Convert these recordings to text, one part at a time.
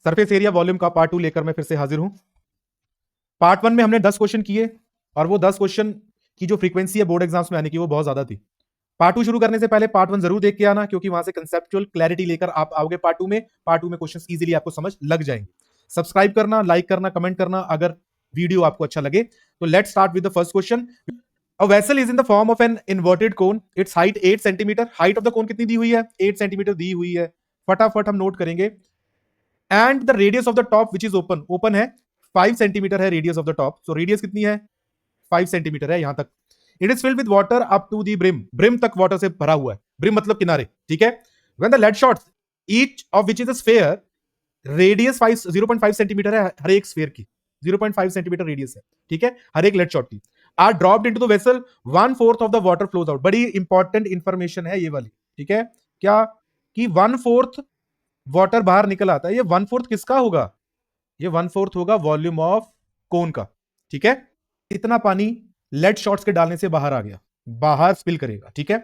Surface area volume का part 2 लेकर मैं फिर से हाजिर हूं। पार्ट 1 में हमने 10 क्वेश्चन किए और वो 10 क्वेश्चन की जो फ्रीक्वेंसी है बोर्ड एग्जाम्स में आने की वो बहुत ज्यादा थी। पार्ट 2 शुरू करने से पहले पार्ट 1 जरूर देख के आना, क्योंकि वहां से कंसेप्चुअल क्लैरिटी लेकर आप आओगे पार्ट 2 में। पार्ट 2 में क्वेश्चंस इजीली आपको समझ लग जाएंगे। सब्सक्राइब करना, लाइक करना, कमेंट करना अगर वीडियो आपको अच्छा लगे। तो let's start with the first question. A vessel is in the form of an inverted cone. Its height 8 centimetre. Height of the कोन कितनी दी हुई है? 8 सेंटीमीटर दी हुई है। फटाफट हम नोट करेंगे। And the radius of the top which is open, open है 5 सेंटीमीटर है radius of the top. So radius कितनी है? 5 सेंटीमीटर है यहां तक। It is filled with water up to the brim. Brim तक वाटर से भरा हुआ है। ब्रिम मतलब किनारे, ठीक है। When the lead shots each of which is a sphere, radius 0.5 centimetre है हर एक स्फीयर की। 0.5 सेंटीमीटर रेडियस है, ठीक है, हर एक लेड शॉट की। Are dropped into the vessel, 1/4 of the water flows out. बड़ी इंपॉर्टेंट इंफॉर्मेशन है ये वाली, ठीक है। क्या कि 1/4 वाटर बाहर निकल आता है। ये 1/4 किसका होगा? ये 1/4 होगा वॉल्यूम ऑफ कोन का, ठीक है। इतना पानी लेड शॉट्स के डालने से बाहर आ गया, बाहर स्पिल करेगा, ठीक है।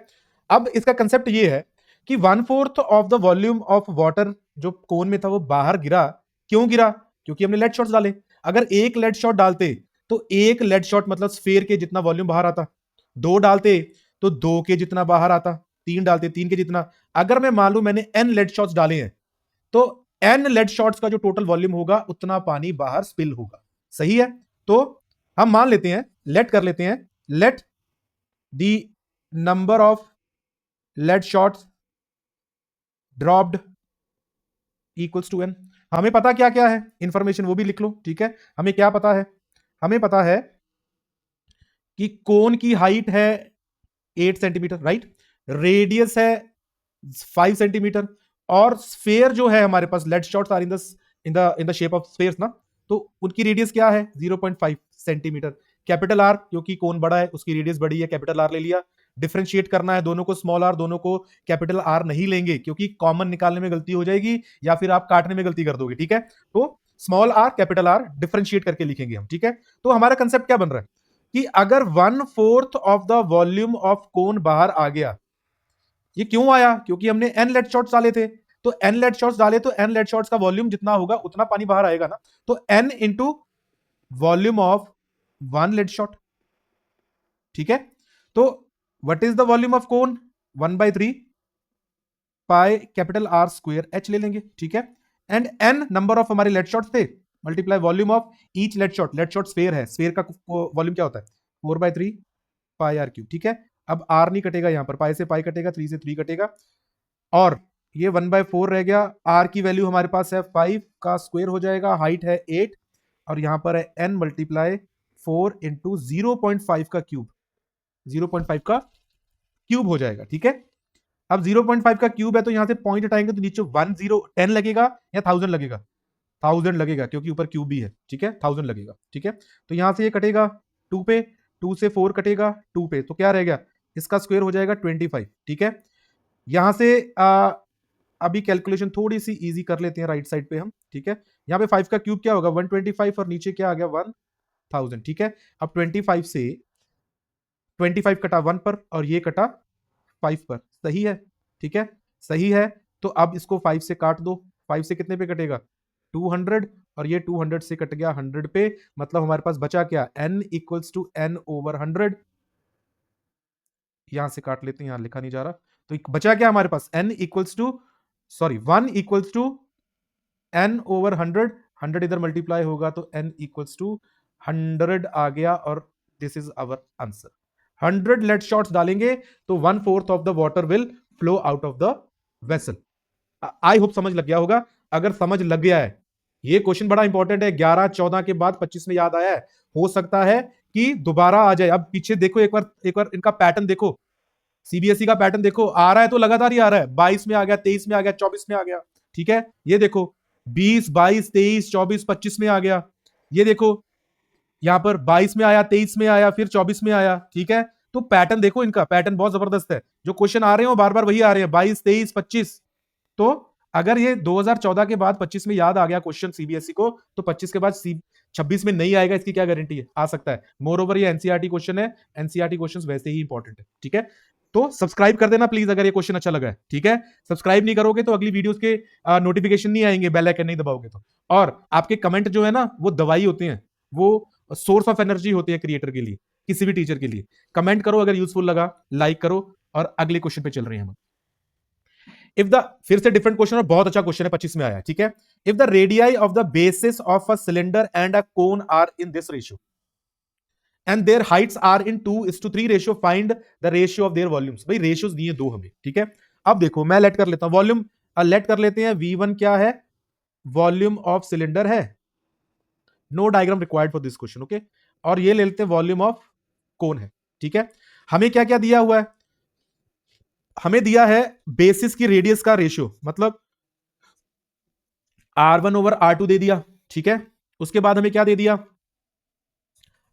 अब इसका कंसेप्ट ये है कि 1/4 of the volume of water जो कोन में था वो बाहर गिरा। क्यों गिरा? क्योंकि हमने लेड शॉट्स डाले। अगर एक लेड शॉट डालते तो एक लेड शॉट मतलब स्फीयर के जितना वॉल्यूम बाहर आता। दो डालते तो 2 के जितना बाहर आता। 3 डालते 3 के जितना। अगर मैं मान लू मैंने n लेड शॉट्स डाले हैं तो n लेड शॉट्स का जो टोटल वॉल्यूम होगा उतना पानी बाहर स्पिल होगा। सही है। तो हम मान लेते हैं, लेट कर लेते हैं, let the number of lead shots dropped equals to n। हमें पता क्या क्या है इंफॉर्मेशन, वो भी लिख लो, ठीक है। हमें क्या पता है? हमें पता है कि कोन की हाइट है 8 सेंटीमीटर, राइट। रेडियस है 5 सेंटीमीटर। और स्फेयर जो है हमारे पास, lead shots are in the shape of spheres ना, तो उनकी रेडियस क्या है? 0.5 सेंटीमीटर। कैपिटल आर, क्योंकि कोन बड़ा है उसकी रेडियस बड़ी है, कैपिटल आर ले लिया। डिफरेंशिएट करना है दोनों को, स्मॉल आर, दोनों को कैपिटल आर नहीं लेंगे क्योंकि कॉमन निकालने में गलती हो जाएगी या फिर आप काटने में गलती कर दोगे, ठीक है। तो small are capital R differentiate करके लिखेंगे हम, ठीक है। तो हमारा कंसेप्ट क्या बन रहा है कि अगर 1/4 ऑफ द वॉल्यूम ऑफ कोन बाहर आ गया। ये क्यों आया? क्योंकि हमने n लेड शॉट्स डाले थे। तो n लेड शॉट्स डाले तो n लेड शॉट्स का वॉल्यूम जितना होगा उतना पानी बाहर आएगा ना। तो n into volume of 1 lead shot, ठीक है। तो what is the volume of cone? 1/3 pi capital R square h ले लेंगे, ठीक है। एंड n नंबर ऑफ हमारे लेड शॉट्स थे, multiply volume of each lead shot. Lead shot sphere है, स्फीयर का वॉल्यूम क्या होता है? 4/3 पाई आर क्यूब, ठीक है। अब आर नहीं कटेगा यहां पर, पाई से पाई कटेगा, 3 से 3 कटेगा और ये 1/4 रह गया। आर की वैल्यू हमारे पास है 5 का स्क्वायर हो जाएगा, हाइट है 8 और यहां पर है n मल्टीप्लाई 4 इंटू 0.5 का क्यूब। 0.5 का क्यूब हो जाएगा, ठीक है। अब 0.5 का क्यूब है तो यहां से पॉइंट हटाएंगे तो नीचे 10 लगेगा या 1000 लगेगा? 1000 लगेगा क्योंकि ऊपर क्यूब भी है, ठीक है। 1000 लगेगा, ठीक है। तो यहां से ये कटेगा 2 पे, 2 से 4 कटेगा 2 पे, तो क्या रह गया? इसका स्क्वायर हो जाएगा 25, ठीक है। यहां से अभी कैलकुलेशन थोड़ी सी इजी कर लेते हैं राइट साइड पे हम, ठीक है। यहां पे 5 का क्यूब क्या होगा? 125 और नीचे क्या आ गया? 1000, ठीक है। अब 25 से 25 कटा 1 पर और ये कटा 5 पर, सही है, ठीक है, सही है। तो अब इसको 5 से काट दो। 5 से कितने पे कटेगा? 200 और ये 200 से कट गया 100 पे। मतलब हमारे पास बचा क्या? n equals to n/100। यहां से काट लेते हैं, यहां लिखा नहीं जा रहा। तो बचा क्या हमारे पास? n equals to, sorry 1 equals to n/100। 100 इधर मल्टीप्लाई होगा तो n इक्वल्स टू 100 आ गया और this is our answer. 100 lead shots डालेंगे तो 1/4 of the water will flow out of the vessel. I hope समझ लग गया होगा। अगर समझ लग गया है, ये क्वेश्चन बड़ा इंपॉर्टेंट है, 11 14 के बाद 25 में याद आया है, हो सकता है कि दोबारा आ जाए। अब पीछे देखो एक बार इनका पैटर्न देखो, सीबीएसई का पैटर्न देखो, आ रहा है तो लगातार ही आ रहा है। 22 में आ गया, 23 में आ गया, 24 में आ गया, ठीक है। ये देखो 20 22 23 24 25 में आ गया। ये देखो यहां पर 22 में आया, 23 में आया, फिर 24 में आया, ठीक है। तो पैटर्न देखो, इनका पैटर्न बहुत जबरदस्त है। जो क्वेश्चन आ रहे हैं वो बार बार वही आ रहे हैं, 22 23 25। तो अगर ये 2014 के बाद 25 में याद आ गया क्वेश्चन सीबीएसई को, तो 25 के बाद 26 में नहीं आएगा, इसकी क्या गारंटी है? आ सकता है। मोर ओवर ये एनसीईआरटी क्वेश्चन है, एनसीईआरटी क्वेश्चंस वैसे ही इंपॉर्टेंट है, ठीक है। तो सब्सक्राइब कर देना प्लीज अगर ये क्वेश्चन अच्छा लगा है, ठीक है। सब्सक्राइब नहीं करोगे तो अगली वीडियोस के नोटिफिकेशन नहीं आएंगे, बेल आइकन नहीं दबाओगे तो। और आपके कमेंट जो है ना वो दवाई होते हैं, वो सोर्स ऑफ एनर्जी होती है क्रिएटर के लिए, किसी भी टीचर के लिए। कमेंट करो अगर यूजफुल लगा, लाइक करो, और अगले क्वेश्चन पे चल रहे हैं हम। इफ द, फिर से डिफरेंट क्वेश्चन और बहुत अच्छा क्वेश्चन है, 25 में आया, ठीक है। If the radii of the bases of a cylinder and a cone are in this ratio and their heights are in 2:3 ratio, find the ratio of their volumes. भाई ratios दिए दो हमें, ठीक है। अब देखो मैं लेट कर लेता हूं वॉल्यूम, लेट कर लेते हैं V1 क्या है, वॉल्यूम ऑफ सिलेंडर है, no diagram required for this question, okay. और ये ले लेते हैं वॉल्यूम ऑफ कोन है, ठीक है। हमें क्या क्या दिया हुआ है, हमें दिया है बेसिस की रेडियस का रेशियो, मतलब R1/R2 दे दिया, ठीक है। उसके बाद हमें क्या दे दिया,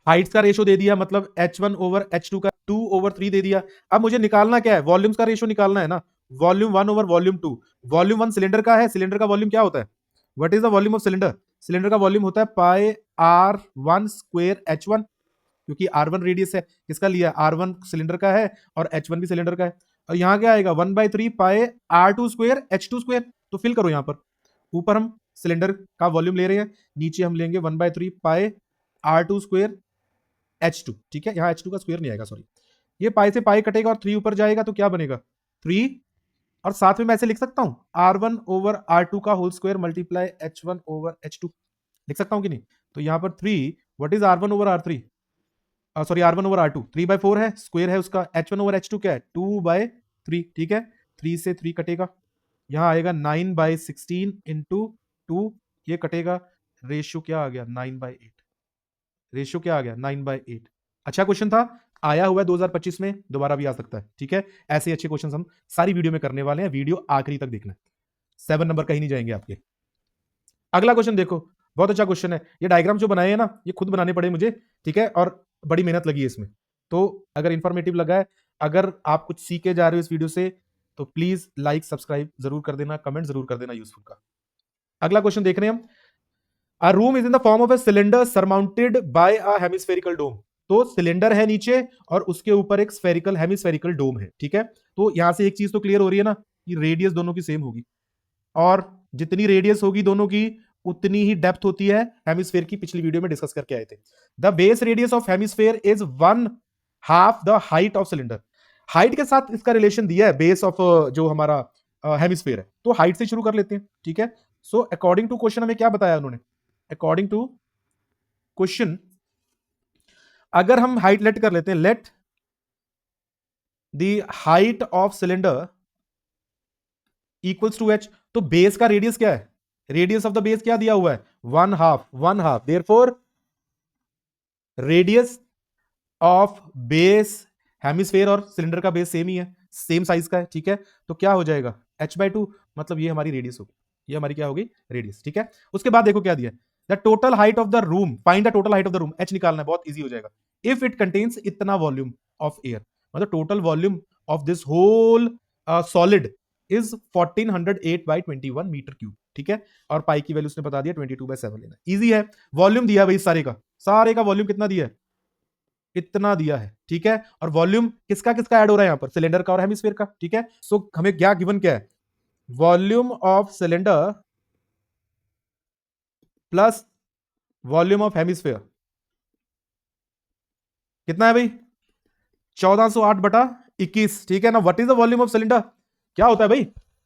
हाइट्स का रेशियो दे दिया, मतलब H1/H2 का 2/3 दे दिया। अब मुझे निकालना क्या है, वॉल्यूम्स का रेशियो निकालना है ना, वॉल्यूम 1/वॉल्यूम 2। वॉल्यूम 1 सिलेंडर का है, सिलेंडर का वॉल्यूम क्या होता है, what is the volume of cylinder, cylinder का वॉल्यूम होता है पाई R1² H1, क्योंकि R1 रेडियस है, किसका लिया, R1 सिलेंडर का है और H1 भी सिलेंडर का है। और यहां क्या आएगा 1/3 पाई R2² H2²। तो फिल करो, यहां पर ऊपर हम सिलेंडर का वॉल्यूम ले रहे हैं, नीचे हम लेंगे 1/3 पाई R2² H2, ठीक है। यहां H2 का स्क्वायर नहीं आएगा, सॉरी। ये पाई से पाई कटेगा और 3 ऊपर जाएगा तो क्या बनेगा 3, और साथ में मैं ऐसे लिख सकता हूं R1/R2 का होल स्क्वायर मल्टीप्लाई H1/H2, लिख सकता हूं कि नहीं। तो यहां पर 3, what is R1/R3, sorry R1/R2 3/4 है, स्क्वायर है उसका। H1/H2 क्या है 2/3, ठीक है। 3 से 3 कटेगा, यहां आएगा 9/16 इंटू 2, ये कटेगा, रेशियो क्या आ गया 9/8, रेशियो क्या आ गया 9/8। अच्छा क्वेश्चन था, आया हुआ है 2025 में, दोबारा भी आ सकता है, ठीक है। ऐसे अच्छे क्वेश्चन हम सारी वीडियो में करने वाले हैं, वीडियो आखिरी तक देखना है, 7 नंबर कहीं नहीं जाएंगे आपके। अगला क्वेश्चन देखो, बहुत अच्छा क्वेश्चन है। ये डायग्राम जो बनाए हैं ना, ये खुद बनाने पड़े मुझे, ठीक है, और बड़ी मेहनत लगी है इसमें। तो अगर इंफॉर्मेटिव लगा है, अगर आप कुछ सीखे जा रहे हो इस वीडियो से, तो प्लीज लाइक सब्सक्राइब जरूर कर देना, कमेंट जरूर कर देना यूजफुल का। अगला क्वेश्चन देख रहे हैं हम, A room is in the form of a cylinder surmounted by a hemispherical dome। तो सिलेंडर है नीचे और उसके ऊपर एक स्फेरिकल हेमिस्फेरिकल डोम है, ठीक है। तो यहां से एक चीज तो क्लियर हो रही है ना कि रेडियस दोनों की सेम होगी, और जितनी रेडियस होगी दोनों की उतनी ही डेप्थ होती है। हेमिस्फेयर की पिछली वीडियो में डिस्कस करके आए थे। The base radius of hemisphere is 1/2 the height of cylinder. Height के साथ इसका रिलेशन दिया है, बेस ऑफ जो हमारा हेमिस्फेयर है, तो हाइट से शुरू कर लेते हैं, ठीक है। सो अकॉर्डिंग टू क्वेश्चन हमें क्या बताया उन्होंने, अकॉर्डिंग टू क्वेश्चन, अगर हम हाइट लेट कर लेते हैं, let the height of cylinder equals to H, तो बेस का रेडियस क्या है, रेडियस ऑफ द बेस क्या दिया हुआ है 1/2, therefore radius of base, hemisphere और सिलेंडर का बेस सेम ही है, सेम साइज का है, ठीक है। तो क्या हो जाएगा H/2, मतलब ये हमारी रेडियस होगी, ये हमारी क्या होगी रेडियस, ठीक है। उसके बाद देखो क्या दिया, the total height of the room, find the total height of the room, H निकालना है, बहुत इजी हो जाएगा। इफ इट कंटेन्स इतना वॉल्यूम ऑफ एयर, मतलब total volume of this whole solid is 1408/21 metre cube, ठीक है। और पाई की वैल्यू उसने बता दिया 22/7 लेना, इजी है। वॉल्यूम दिया भाई सारे का वॉल्यूम कितना दिया है, इतना दिया है, ठीक है। और वॉल्यूम किसका किसका ऐड हो रहा है यहां पर, सिलेंडर का और हेमिस्फीयर का, ठीक है। सो हमें क्या गिवन क्या है, volume of cylinder plus volume of hemisphere कितना है भाई 1408/21, ठीक है ना। What is the volume of cylinder, क्या होता है भाई,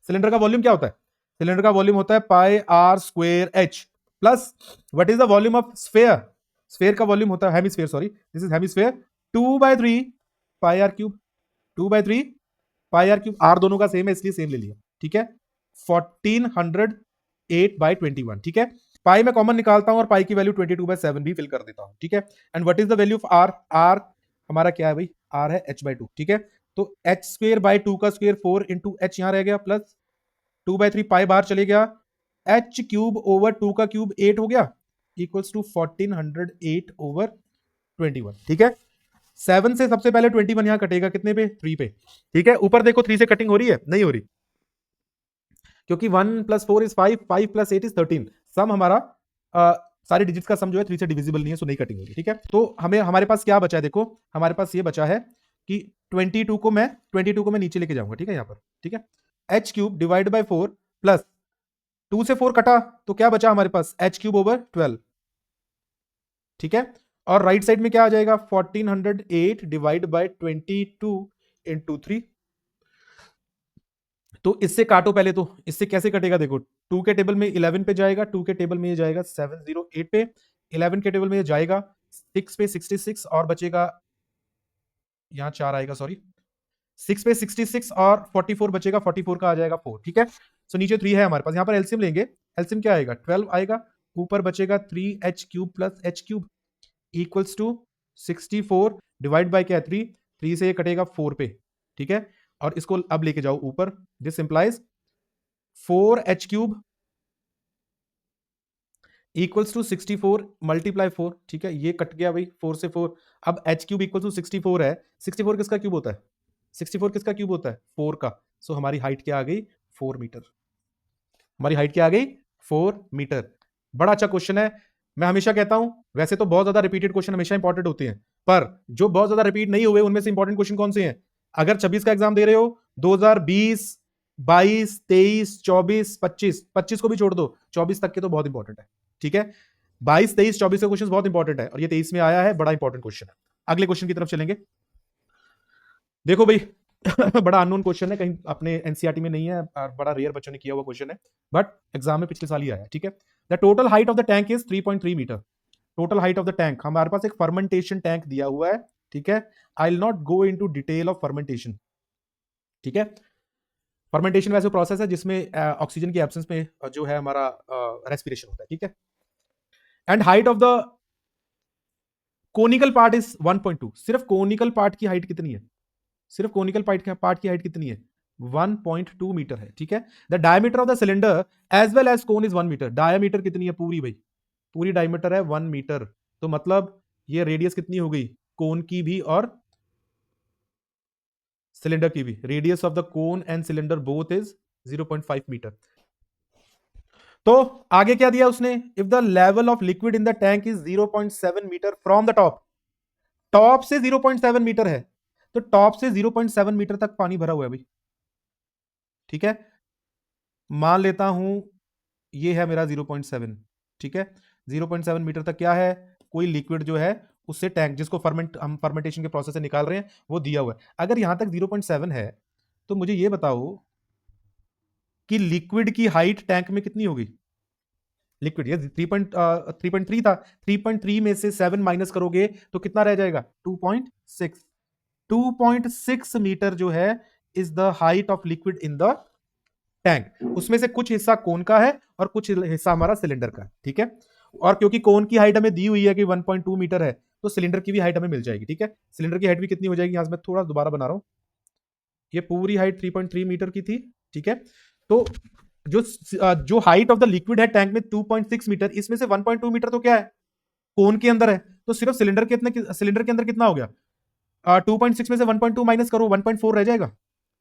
सिलेंडर का वॉल्यूम क्या होता है, सिलेंडर का वॉल्यूम होता है pi R²H plus what is the volume of sphere, sphere का वॉल्यूम होता है, hemisphere sorry, this is hemisphere, 2/3 pi R³ 2/3 pi R³ R दोनों का सेम है इसलिए सेम ले लिया, ठीक है। 1408/21, ठीक है। पाई में कॉमन निकालता हूं और पाई की वैल्यू 22/7 भी फिल कर देता हूं, ठीक है। And what is the value of R, R हमारा क्या है भाई, आर है H/2, ठीक है। तो H²/2 का स्क्वायर 4 इंटू H यहां रह गया, प्लस 2/3 पाई बाहर चले गया, H³/2 का क्यूब 8 हो गया, इक्वल्स टू 1408/21, ठीक है। 7 से सबसे पहले 21 यहां कटेगा कितने पे 3 पे, ठीक है। ऊपर देखो 3 से कटिंग हो रही है, नहीं हो रही, क्योंकि 1 + 4 इज 5, 5 + 8 इज 13, सम हमारा सारे डिजिट्स का सम जो है 3 से डिविजिबल नहीं है, सो नहीं कटिंग हो रही, ठीक है। तो हमें हमारे पास क्या बचा है, देखो हमारे पास ये बचा है कि 22 को मैं नीचे लेके जाऊंगा, ठीक है, यहां पर, ठीक है। H cube divide by 4 plus 2 से 4 कटा तो क्या बचा हमारे पास, एच क्यूब ओवर 12, ठीक है। और राइट साइड में क्या आ जाएगा, 1408 डिवाइड बाय 22 इंटू 3। तो इससे काटो पहले, तो इससे कैसे कटेगा देखो, 2 के टेबल में 11 पे जाएगा, 2 के टेबल में ये जाएगा 708 पे, 11 के टेबल में ये जाएगा 6 पे 66 और बचेगा, यहां 4 आएगा, सॉरी, 6 पे 66 और 44 बचेगा, 44 का आ जाएगा 4, ठीक है। सो नीचे 3 है हमारे पास, यहां पर एलसीएम लेंगे, एलसीएम क्या आएगा, 12 आएगा, ऊपर बचेगा 3h cube plus h cube equals to 64 divide by क्या है 3, 3 से ये कटेगा 4 पे, ठीक है। और इसको अब लेके जाओ ऊपर, this implies 4h cube equals to 64 multiply 4, ठीक है, ये कट गया भाई 4 से 4। अब h क्यूब इक्वल टू 64 है, 64 किसका क्यूब होता है, 64 किसका क्यूब होता है, 4 का। सो हमारी हाइट क्या आ गई, 4 मीटर। हमारी हाइट क्या आ गई, 4 मीटर। बड़ा अच्छा क्वेश्चन है। मैं हमेशा कहता हूं, वैसे तो बहुत ज्यादा रिपीटेड क्वेश्चन हमेशा इंपॉर्टेंट होते हैं, पर जो बहुत ज्यादा रिपीट नहीं हुए उनमें से इंपॉर्टेंट क्वेश्चन कौन से हैं। अगर 26 का एग्जाम दे रहे हो, 2020, 22, 23, 24, 25, 25 को भी छोड़ दो, 24 तक के तो बहुत इंपॉर्टेंट है, ठीक है। 22, 23, 24 के क्वेश्चन बहुत इंपॉर्टेंट है, और ये 23 में आया है, बड़ा इंपॉर्टेंट क्वेश्चन है। अगले क्वेश्चन की तरफ चलेंगे। देखो भाई, बड़ा अननोन क्वेश्चन है, कहीं अपने एनसीईआरटी में नहीं है, और बड़ा रेयर बच्चों ने किया हुआ क्वेश्चन है, बट एग्जाम में पिछले साल ही आया, ठीक है। The total height of the tank is 3.3 metre. Total height of the tank, हमारे पास एक फर्मेंटेशन टैंक दिया हुआ है, ठीक है। I will not go into detail of fermentation, ठीक है। फर्मेंटेशन वैसे प्रोसेस है जिसमें ऑक्सीजन की एब्सेंस में जो है हमारा रेस्पिरेशन होता है, ठीक है। And height of the conical part is 1.2। सिर्फ कोनिकल पार्ट की हाइट कितनी है, सिर्फ कोनिकल पार्ट की हाइट कितनी है, 1.2 मीटर है, ठीक है। The diameter of the cylinder as well as cone is 1 metre. Diameter कितनी है पूरी भाई, पूरी डायमीटर है 1 मीटर। तो मतलब ये रेडियस कितनी हो गई, कोन की भी और सिलेंडर की भी, radius of the cone and cylinder both is 0.5 metre. तो आगे क्या दिया उसने, if the level of liquid in the tank is 0.7 metre from the top, top से 0.7 मीटर है, तो टॉप से 0.7 मीटर तक पानी भरा हुआ है भाई, ठीक है। मान लेता हूं ये है मेरा 0.7, ठीक है। 0.7 मीटर तक क्या है, कोई लिक्विड जो है उससे टैंक, जिसको हम फर्मेंटेशन के प्रोसेस से निकाल रहे हैं, वो दिया हुआ है। अगर यहां तक 0.7 है, तो मुझे ये बताओ कि लिक्विड की हाइट टैंक में कितनी होगी। लिक्विड ये 3.3 था, 3.3 में से 7 माइनस करोगे तो कितना रह जाएगा, 2.6। 2.6 मीटर जो है is the height of liquid in the tank. उसमें से कुछ हिस्सा कोन का है और कुछ हिस्सा हमारा सिलेंडर का है, ठीक है। और क्योंकि कोन की हाइट हमें दी हुई है कि 1.2 मीटर है, तो सिलेंडर की भी हाइट हमें मिल जाएगी, ठीक है। सिलेंडर की हाइट भी कितनी हो जाएगी, यहां से मैं थोड़ा दोबारा बना रहा हूं, ये पूरी हाइट 3.3 मीटर की थी, ठीक है। तो जो हाइट ऑफ द लिक्विड है टैंक में 2.6 मीटर, इसमें से 1.2 मीटर तो क्या है, कोन के अंदर है। तो सिर्फ सिलेंडर के अंदर कितना हो गया, 2.6 में से 1.2 माइनस करो, 1.4 रह जाएगा।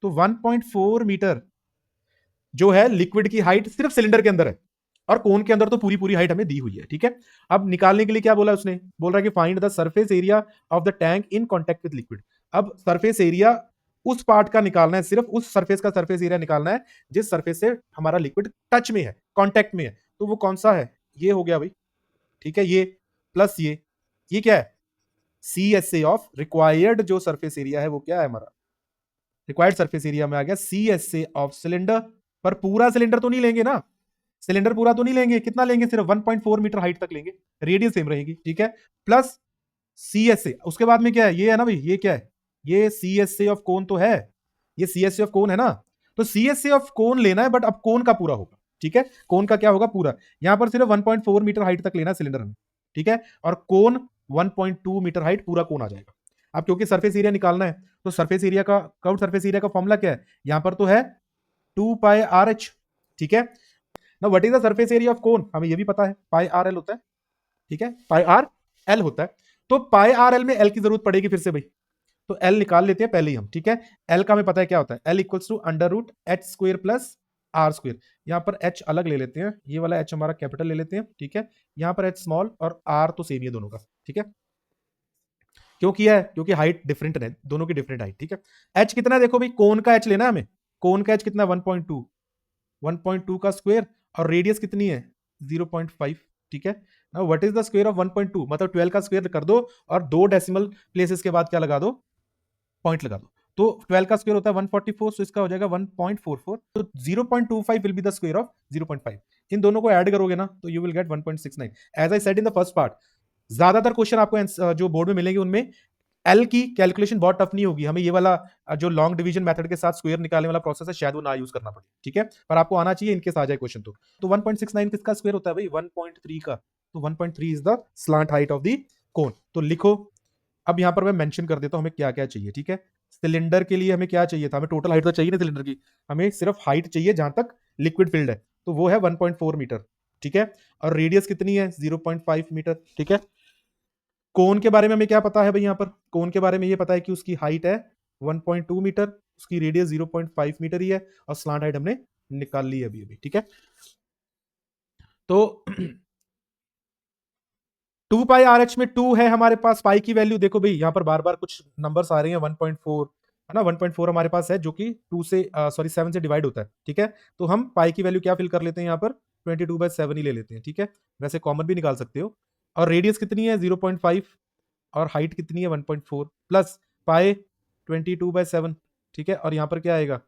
तो 1.4 मीटर जो है लिक्विड की हाइट सिर्फ सिलेंडर के अंदर है, और कोन के अंदर तो पूरी पूरी हाइट हमें दी हुई है, ठीक है। अब निकालने के लिए क्या बोला उसने, बोल रहा है कि find the surface area of the tank in contact with liquid. अब सरफेस एरिया उस पार्ट का निकालना है, सिर्फ उस सरफेस का सरफेस एरिया निकालना है जिस सरफेस से हमारा लिक्विड टच में है, कॉन्टेक्ट में है। तो वो कौन सा है, ये हो गया भाई, ठीक है। ये प्लस ये क्या है, C S A of required, जो सरफेस एरिया है वो क्या है हमारा, रिक्वायर्ड सरफेस एरिया में आ गया C S A of cylinder. पर पूरा सिलेंडर तो नहीं लेंगे ना, सिलेंडर पूरा तो नहीं लेंगे, कितना लेंगे, सिर्फ 1.4 मीटर हाइट तक लेंगे, रेडियस सेम रहेगी, ठीक है। प्लस सी एस ए, उसके बाद में क्या है, ये है ना भाई, ये क्या है, ये सी एस ए ऑफ कोन तो है, ये सी एस ए ऑफ कोन है ना। तो C S A of cone लेना है, बट अब कोन का पूरा होगा, ठीक है। कोन का क्या होगा पूरा, यहां पर सिर्फ 1.4 मीटर हाइट तक लेना सिलेंडर में, ठीक है। और कोन 1.2 मीटर हाइट पूरा कोन आ जाएगा। अब क्योंकि सरफेस एरिया निकालना है, तो सरफेस एरिया का, कर्व सरफेस एरिया का फॉर्मूला क्या है, यहां पर तो है 2 पाई आर एच, ठीक है ना। What is the surface area of cone, हमें ये भी पता है, पाई आर एल होता है, ठीक है, पाई आर एल होता है। तो पाई आर एल में एल की जरूरत पड़ेगी फिर से भाई, तो एल निकाल लेते हैं पहले ही हम, ठीक है। एल का हमें पता है क्या होता है, L equals to under root H square plus R square. यहां पर एच अलग ले लेते हैं, ये वाला एच हमारा कैपिटल ले लेते हैं, ठीक है। यहां पर एच स्मॉल और आर तो सेम ही है दोनों का, ठीक है। क्यों किया है? क्योंकि हाइट डिफरेंट है, दोनों की डिफरेंट हाइट, ठीक है। एच कितना है देखो भाई, कोन का एच लेना है हमें, कोन का एच कितना है 1.2, 1.2 का स्क्वायर, और रेडियस कितनी है 0.5, ठीक है। Now what is the square of 1.2, मतलब 12 का स्क्वायर कर दो और दो डेसिमल प्लेसेस के बाद क्या लगा दो, पॉइंट लगा दो। तो 12 का स्क्वायर होता है 144, तो इसका हो जाएगा 1.44, तो 0.25 will be the square of 0.5। इन दोनों को ऐड करोगे ना तो you will get 1.69। As I said in the first part, ज्यादातर क्वेश्चन आपको जो बोर्ड में मिलेंगे उनमें एल की कैलकुलेशन बहुत टफ नहीं होगी, हमें ये वाला जो लॉन्ग डिवीजन मेथड के साथ स्क्वायर निकालने वाला प्रोसेस है शायद वो ना यूज करना पड़े, ठीक है, पर आपको आना चाहिए इनकेस आ जाए क्वेश्चन तो 1.69 किसका स्क्वायर होता है भाई, 1.3 का, तो 1.3 is the slant height of the कोन। तो लिखो, अब यहां पर मैं मेंशन कर देता हूं हमें क्या क्या चाहिए, ठीक है। सिलेंडर के लिए हमें क्या चाहिए था, हमें टोटल हाइट तो चाहिए ना सिलेंडर की, हमें सिर्फ हाइट चाहिए जहां तक लिक्विड फिल्ड है, तो वो है 1.4 मीटर, ठीक है, और रेडियस कितनी है 0.5 मीटर, ठीक है। कोन के बारे में हमें क्या पता है भाई, यहां पर कोन के बारे में ये पता है कि उसकी हाइट है 1.2 मीटर, उसकी रेडियस 0.5 मीटर ही है, और स्लांट हाइट हमने निकाल ली है अभी अभी, ठीक है। तो 2 पाई आर एच में 2 है हमारे पास, पाई की वैल्यू देखो भाई यहां पर बार बार कुछ नंबर्स आ रहे हैं, 1.4 है ना, 1.4 हमारे पास है जो कि 2 से 7 से डिवाइड होता है, ठीक है। तो हम पाई की वैल्यू क्या फिल कर लेते हैं, यहां पर 22/7 ही ले लेते हैं, ठीक है, वैसे कॉमन भी निकाल सकते हो। और रेडियस कितनी है 0.5, और हाइट कितनी है 1.4, प्लस पाई 22/7, ठीक है। और यहाँ पर क्या आएगा,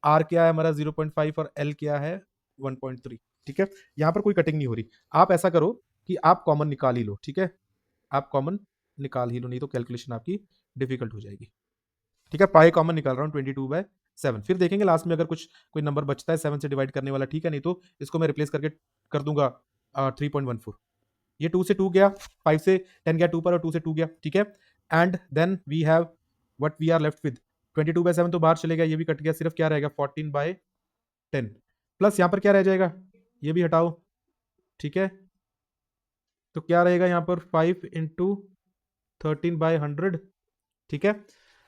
आर क्या है हमारा 0.5 और एल क्या है 1.3, ठीक है। यहाँ पर कोई कटिंग नहीं हो रही, आप ऐसा करो कि आप कॉमन निकाल ही लो, ठीक है, आप कॉमन निकाल ही लो, नहीं तो कैलकुलेशन आपकी डिफिकल्ट हो जाएगी, ठीक है। पाई कॉमन निकाल रहा हूँ 22/7, फिर देखेंगे लास्ट में अगर कुछ कोई नंबर बचता है 7 से डिवाइड करने वाला, ठीक है, नहीं तो इसको मैं रिप्लेस करके कर दूंगा 3.14, ये 2 से 2 गया, 5 से 10 गया 2 पर, और 2 से 2 गया, ठीक है। And then we have what we are left with 22/7, तो बाहर चलेगा, ये भी कट गया, सिर्फ क्या रहेगा 14/10, प्लस यहां पर क्या रह जाएगा, ये भी हटाओ, ठीक है। तो क्या रहेगा यहाँ पर 5 इंटू 13/100, ठीक है।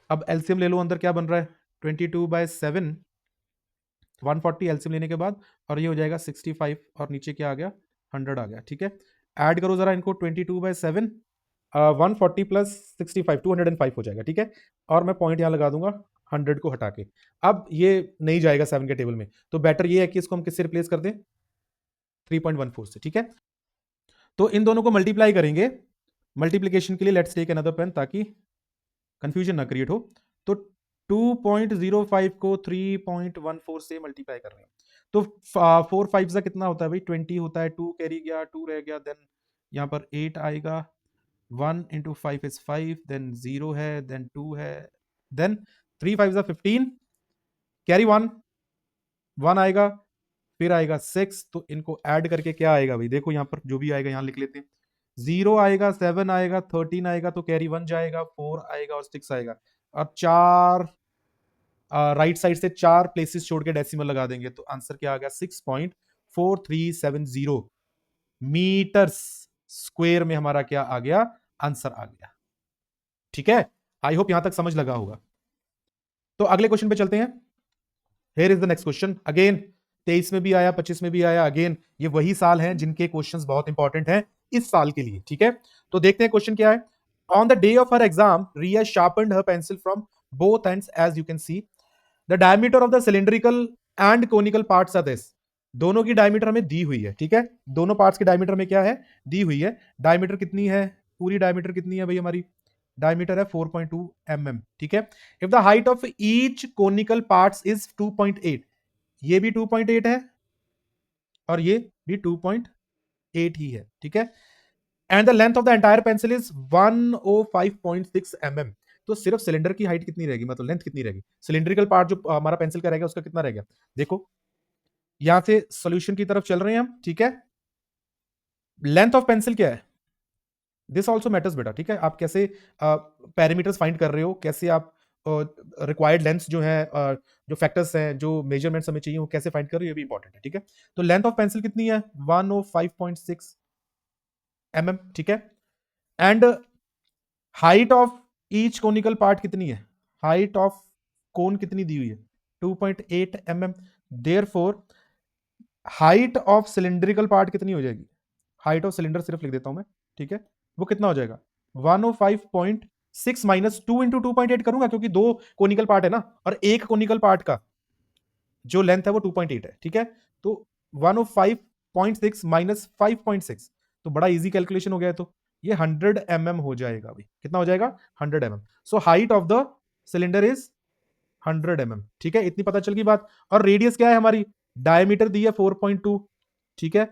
अब एलसीएम ले लो, अंदर क्या बन रहा है 22/7, 140 एलसीएम लेने के बाद, और ये हो जाएगा 65, और नीचे क्या आ गया 100 आ गया, ठीक है। ऐड करो जरा इनको 22/7, 140 प्लस 65 205 हो जाएगा, ठीक है। और मैं पॉइंट यहां लगा दूंगा 100 को हटा के, अब ये नहीं जाएगा 7 के टेबल में, तो बेटर ये है कि इसको हम किससे रिप्लेस कर दें 3.14 से, ठीक है। तो इन दोनों को मल्टीप्लाई करेंगे, मल्टीप्लीकेशन के लिए लेट्स टेक अनदर पेन ताकि कंफ्यूजन ना क्रिएट हो। तो 2.05 को 3.14 से मल्टीप्लाई कर रहे हैं, तो 4 5 का कितना होता है भाई 20 होता है, 2 कैरी गया 2 रह गया, देन यहाँ पर 8 आएगा, 1 इंटू 5 इज 5, देन 0 है, देन 2 है, देन 3 5 15, कैरी 1 1 आएगा, फिर आएगा 6, तो इनको ऐड करके क्या आएगा भाई, देखो यहाँ पर जो भी आएगा यहाँ लिख लेते हैं, 0 आएगा, 7 आएगा, 13 आएगा, तो कैरी 1 जाएगा, 4 आएगा और 6 आएगा। अब 4 राइट साइड से 4 प्लेसेस छोड़ के डेसिमल लगा देंगे, तो आंसर क्या आ गया 6.4370 मीटर्स स्क्वायर में हमारा क्या आ गया, आंसर आ गया, ठीक है। आई होप यहां तक समझ लगा होगा। तो अगले क्वेश्चन पे चलते हैं। Here is the next question, again 23 में भी आया 25 में भी आया, अगेन ये वही साल हैं जिनके क्वेश्चंस बहुत इंपॉर्टेंट हैं इस साल के लिए, ठीक है। तो देखते हैं क्वेश्चन क्या है। On the day of her exam Riya sharpened her pencil from both ends as you can see, the diameter of the cylindrical and conical parts are this, दोनों की डायमीटर हमें दी हुई है, ठीक है, दोनों पार्ट्स की डायमीटर में क्या है दी हुई है, डायमीटर कितनी है, पूरी डायमीटर कितनी है भाई हमारी, डायमीटर है 4.2 mm, ठीक है। If the height of each conical parts is 2.8, ये भी 2.8 है और ये भी 2.8 ही है, ठीक है। And the length of the entire pencil is 105.6 mm, तो सिर्फ सिलेंडर की हाइट कितनी रहेगी, मतलब लेंथ कितनी रहेगी, सिलिंड्रिकल पार्ट जो हमारा पेंसिल का रहेगा उसका कितना रहेगा, देखो यहां से सॉल्यूशन की तरफ चल रहे हैं हम, ठीक है। लेंथ ऑफ पेंसिल क्या है, दिस ऑल्सो मैटर्स बेटा, ठीक है, आप कैसे पैरामीटर्स फाइंड कर रहे हो, कैसे आप रिक्वायर्ड लेंथ जो है जो फैक्टर्स हैं जो मेजरमेंट्स हमें चाहिए वो कैसे फाइंड कर रहे हो, ये भी इंपॉर्टेंट है, ठीक है। तो लेंथ ऑफ पेंसिल कितनी है 105.6 mm, ठीक है। And height of each conical part कितनी है, हाइट ऑफ कोन कितनी दी हुई है 2.8 mm, therefore height of cylindrical part कितनी हो जाएगी, हाइट ऑफ सिलेंडर सिर्फ लिख देता हूं मैं, ठीक है, वो कितना हो जाएगा 105.6 6 माइनस 2 इंटू 2.8 करूंगा, क्योंकि 2 कोनिकल पार्ट है ना, और एक कोनिकल पार्ट का जो लेंथ है वो 2.8 है, ठीक है। तो 105.6 माइनस 5.6, तो बड़ा इजी कैलकुलेशन हो गया है। तो ये 100 mm हो जाएगा भाई। कितना हो जाएगा? 100 mm। So height of the cylinder is 100 mm, ठीक है। इतनी पता चल गई बात। और रेडियस क्या है हमारी? डायमीटर दी है 4.2, ठीक है,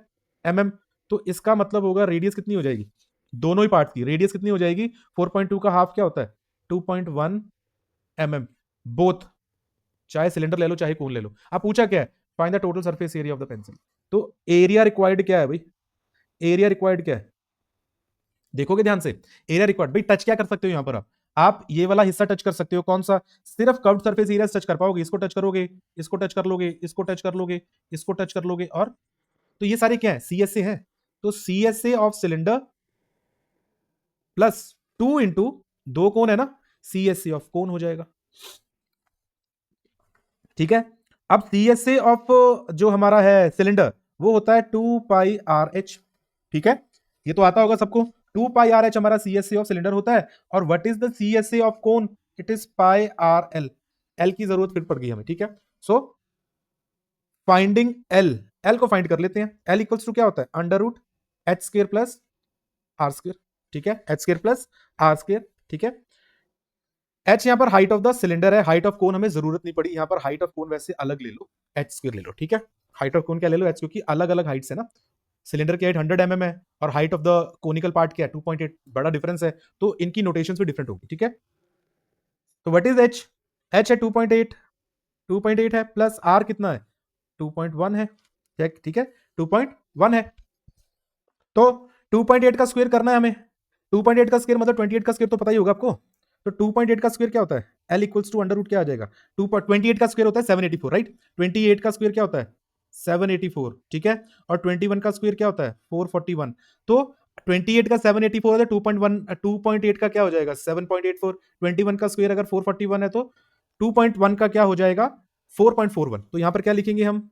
mm। तो इसका मतलब होगा रेडियस कितनी हो जाएगी? दोनों ही पार्ट की रेडियस कितनी हो जाएगी? 4.2 का हाफ क्या होता है? 2.1 mm, बोथ, चाहे सिलेंडर ले लो चाहे कोन ले लो। अब पूछा क्या है? Find the total surface area of the pencil. तो एरिया रिक्वायर्ड क्या है भाई? एरिया रिक्वायर्ड क्या है? देखोगे ध्यान से। एरिया रिक्वायर्ड भाई, टच क्या कर सकते हो यहां पर? आप ये वाला हिस्सा टच कर सकते हो। कौन सा? सिर्फ कर्व्ड सरफेस एरिया से टच कर पाओगे। इसको टच करोगे, इसको टच कर लोगे, इसको टच कर लोगे, इसको टच कर लोगे, और तो ये सारे क्या है? सीएसए है। तो CSA of cylinder plus 2 into, दो कोन है ना, सीएसए ऑफ कोन हो जाएगा, ठीक है। अब सीएसए ऑफ जो हमारा है सिलेंडर, वो होता है 2πRh, ठीक है। ये तो आता होगा सबको। 2πRh हमारा सीएसए ऑफ सिलेंडर होता है। और what is the CSA of cone? It is πRl। L की जरूरत फिर पड़ गई हमें, ठीक है। सो फाइंडिंग एल, एल को फाइंड कर लेते हैं। एल इक्वल्स टू क्या होता है? Under root H square plus R square, ठीक है, H square plus R square, ठीक है। एच यहां पर हाइट ऑफ द सिलेंडर है, हाइट ऑफ कोन हमें जरूरत नहीं पड़ी। यहां पर हाइट ऑफ कोन वैसे अलग ले लो, एच स्क्र ले लो, ठीक है। हाइट ऑफ कोन क्या ले लो? एच, क्योंकि अलग अलग हाइट्स है ना। सिलेंडर की हाइट 100 mm है, और height of the conical part क्या है? 2.8, बड़ा डिफरेंस है, तो इनकी नोटेशंस भी डिफरेंट होगी, ठीक है। तो व्हाट इज एच? एच है 2.8, 2.8 है, प्लस आर कितना है? 2.1 है, चेक, ठीक है, 2.1 है। तो 2.8 का स्क्वायर करना है हमें। 2.8 का स्क्वायर मतलब 28 का स्क्वायर तो पता ही होगा आपको। तो 2.8 का स्क्वायर क्या होता है? L equals to under root क्या आ जाएगा? 28 का स्क्वायर होता है 784, राइट। 28 का स्क्वायर क्या होता है? 784, ठीक है। और 21 का स्क्वायर क्या होता है? 441। तो 28 का 784 है, 2.1 2.8 का क्या हो जाएगा? 7.84। 21 का स्क्वायर अगर 441 है, तो 2.1 का क्या हो जाएगा? 4.41। तो यहां पर क्या लिखेंगे हम?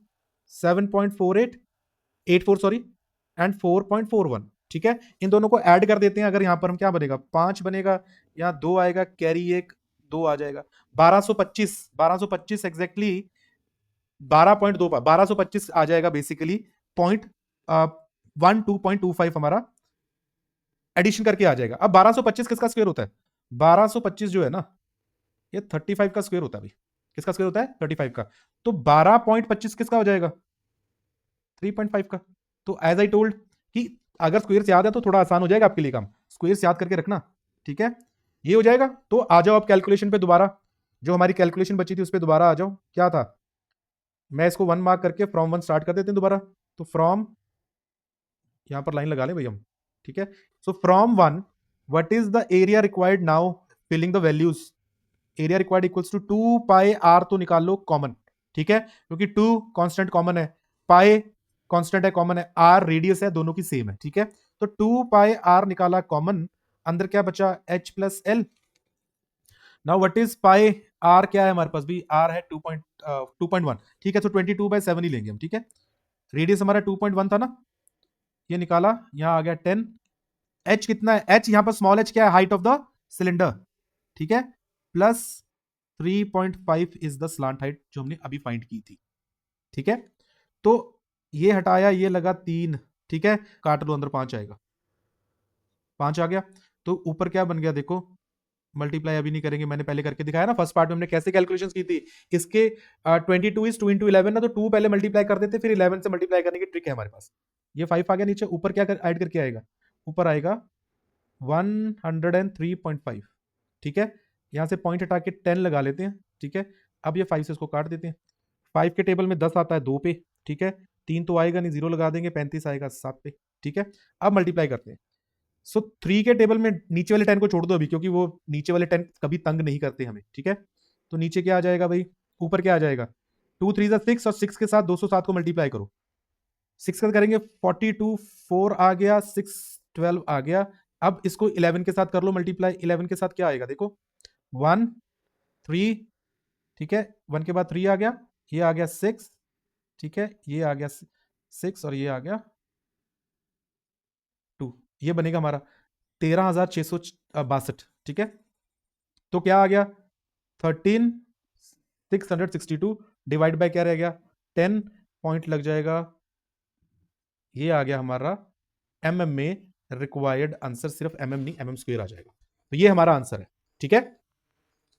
7.48, 84 सॉरी, एंड 4.41, ठीक है। इन दोनों को ऐड कर देते हैं। अगर यहां पर हम, क्या बनेगा? 5 बनेगा, यहाँ 2 आएगा, कैरी एक 2 आ जाएगा, 1225, 1225 एग्जैक्टली 12.2, 1225 आ जाएगा बेसिकली। पॉइंट 12.25 हमारा एडिशन करके आ जाएगा। अब 1225 किसका स्क्वायर होता है? 1225 जो है ना, ये 35 का स्क्वायर होता है भाई। किसका स्क्वायर होता है? 35 का। तो 12.25 किसका हो जाएगा? 3.5 का। तो एज आई टोल्ड कि अगर स्क्वेयर्स याद है तो थोड़ा आसान हो जाएगा आपके लिए काम। स्क्वेयर्स याद करके रखना, ठीक है। ये हो जाएगा। तो आ जाओ आप कैलकुलेशन पे दोबारा, जो हमारी कैलकुलेशन बची थी उस पर दोबारा आ जाओ। क्या था? मैं इसको 1 मार्क करके फ्रॉम 1 स्टार्ट कर देते हैं दोबारा। तो फ्रॉम, यहां पर लाइन लगा लें भाई हम, ठीक है। So from 1, what is the area required now filling the values? Area required equals to 2πr, तो निकाल लो कॉमन, ठीक है, क्योंकि 2 कांस्टेंट कॉमन है, पाई कांस्टेंट है, कॉमन है, आर रेडियस है, दोनों की सेम है, ठीक है। तो 2πr निकाला कॉमन, अंदर क्या बचा? h plus L. Now what is pi R? क्या है हमारे पास भी? आर है 2.1, ठीक है। तो 22/7 ही लेंगे हम, ठीक है। रेडियस हमारा 2.1 था ना, ये निकाला, यहां आ गया 10। h कितना है? h यहां पर स्मॉल h क्या है? हाइट ऑफ द सिलेंडर, ठीक है, plus 3.5 is the slant height जो हमने अभी फाइंड की थी, ठीक है। तो ये हटाया, ये लगा 3, ठीक है, काट लो, अंदर 5 आएगा, 5 आ गया। तो ऊपर क्या बन गया देखो, मल्टीप्लाई अभी नहीं करेंगे, मैंने पहले करके दिखाया ना फर्स्ट पार्ट में हमने कैसे कैलकुलेशंस की थी इसके। 22 इज 2 इंटू 11 ना, तो 2 पहले मल्टीप्लाई कर देते, फिर 11 से मल्टीप्लाई करने की ट्रिक है हमारे पास। ये 5 आ गया नीचे, ऊपर क्या ऐड करके आएगा? ऊपर आएगा 103.5, ठीक है। यहां से पॉइंट हटा के 10 लगा लेते हैं, ठीक है। अब ये 5 से इसको काट देते हैं। 5 के टेबल में 10 आता है 2 पे, ठीक है। 3 तो आएगा नहीं, 0 लगा देंगे, 35 आएगा 7 पे, ठीक है। अब मल्टीप्लाई करते हैं। सो 3 के टेबल में नीचे वाले 10 को छोड़ दो अभी, क्योंकि वो नीचे वाले 10 कभी तंग नहीं करते हमें, ठीक है। तो नीचे क्या आ जाएगा भाई? ऊपर क्या आ जाएगा? 2 3 6, और 6 के साथ 207 को मल्टीप्लाई करो। 6 का करेंगे 42, 4 आ गया, 6 12 आ गया। अब इसको 11 के साथ कर लो मल्टीप्लाई। 11 के साथ क्या आएगा देखो, 1 3, ठीक है, 1 के बाद 3 आ गया, ये आ गया 6, ठीक है, ये आ गया 6, और ये आ गया 2। ये बनेगा हमारा 13,662, ठीक है। तो क्या आ गया 13,662 डिवाइड बाय क्या रह गया 10 पॉइंट लग जाएगा, ये आ गया हमारा mm में रिक्वायर्ड आंसर, सिर्फ mm नहीं mm स्क्वायर आ जाएगा। तो ये हमारा आंसर है, ठीक है।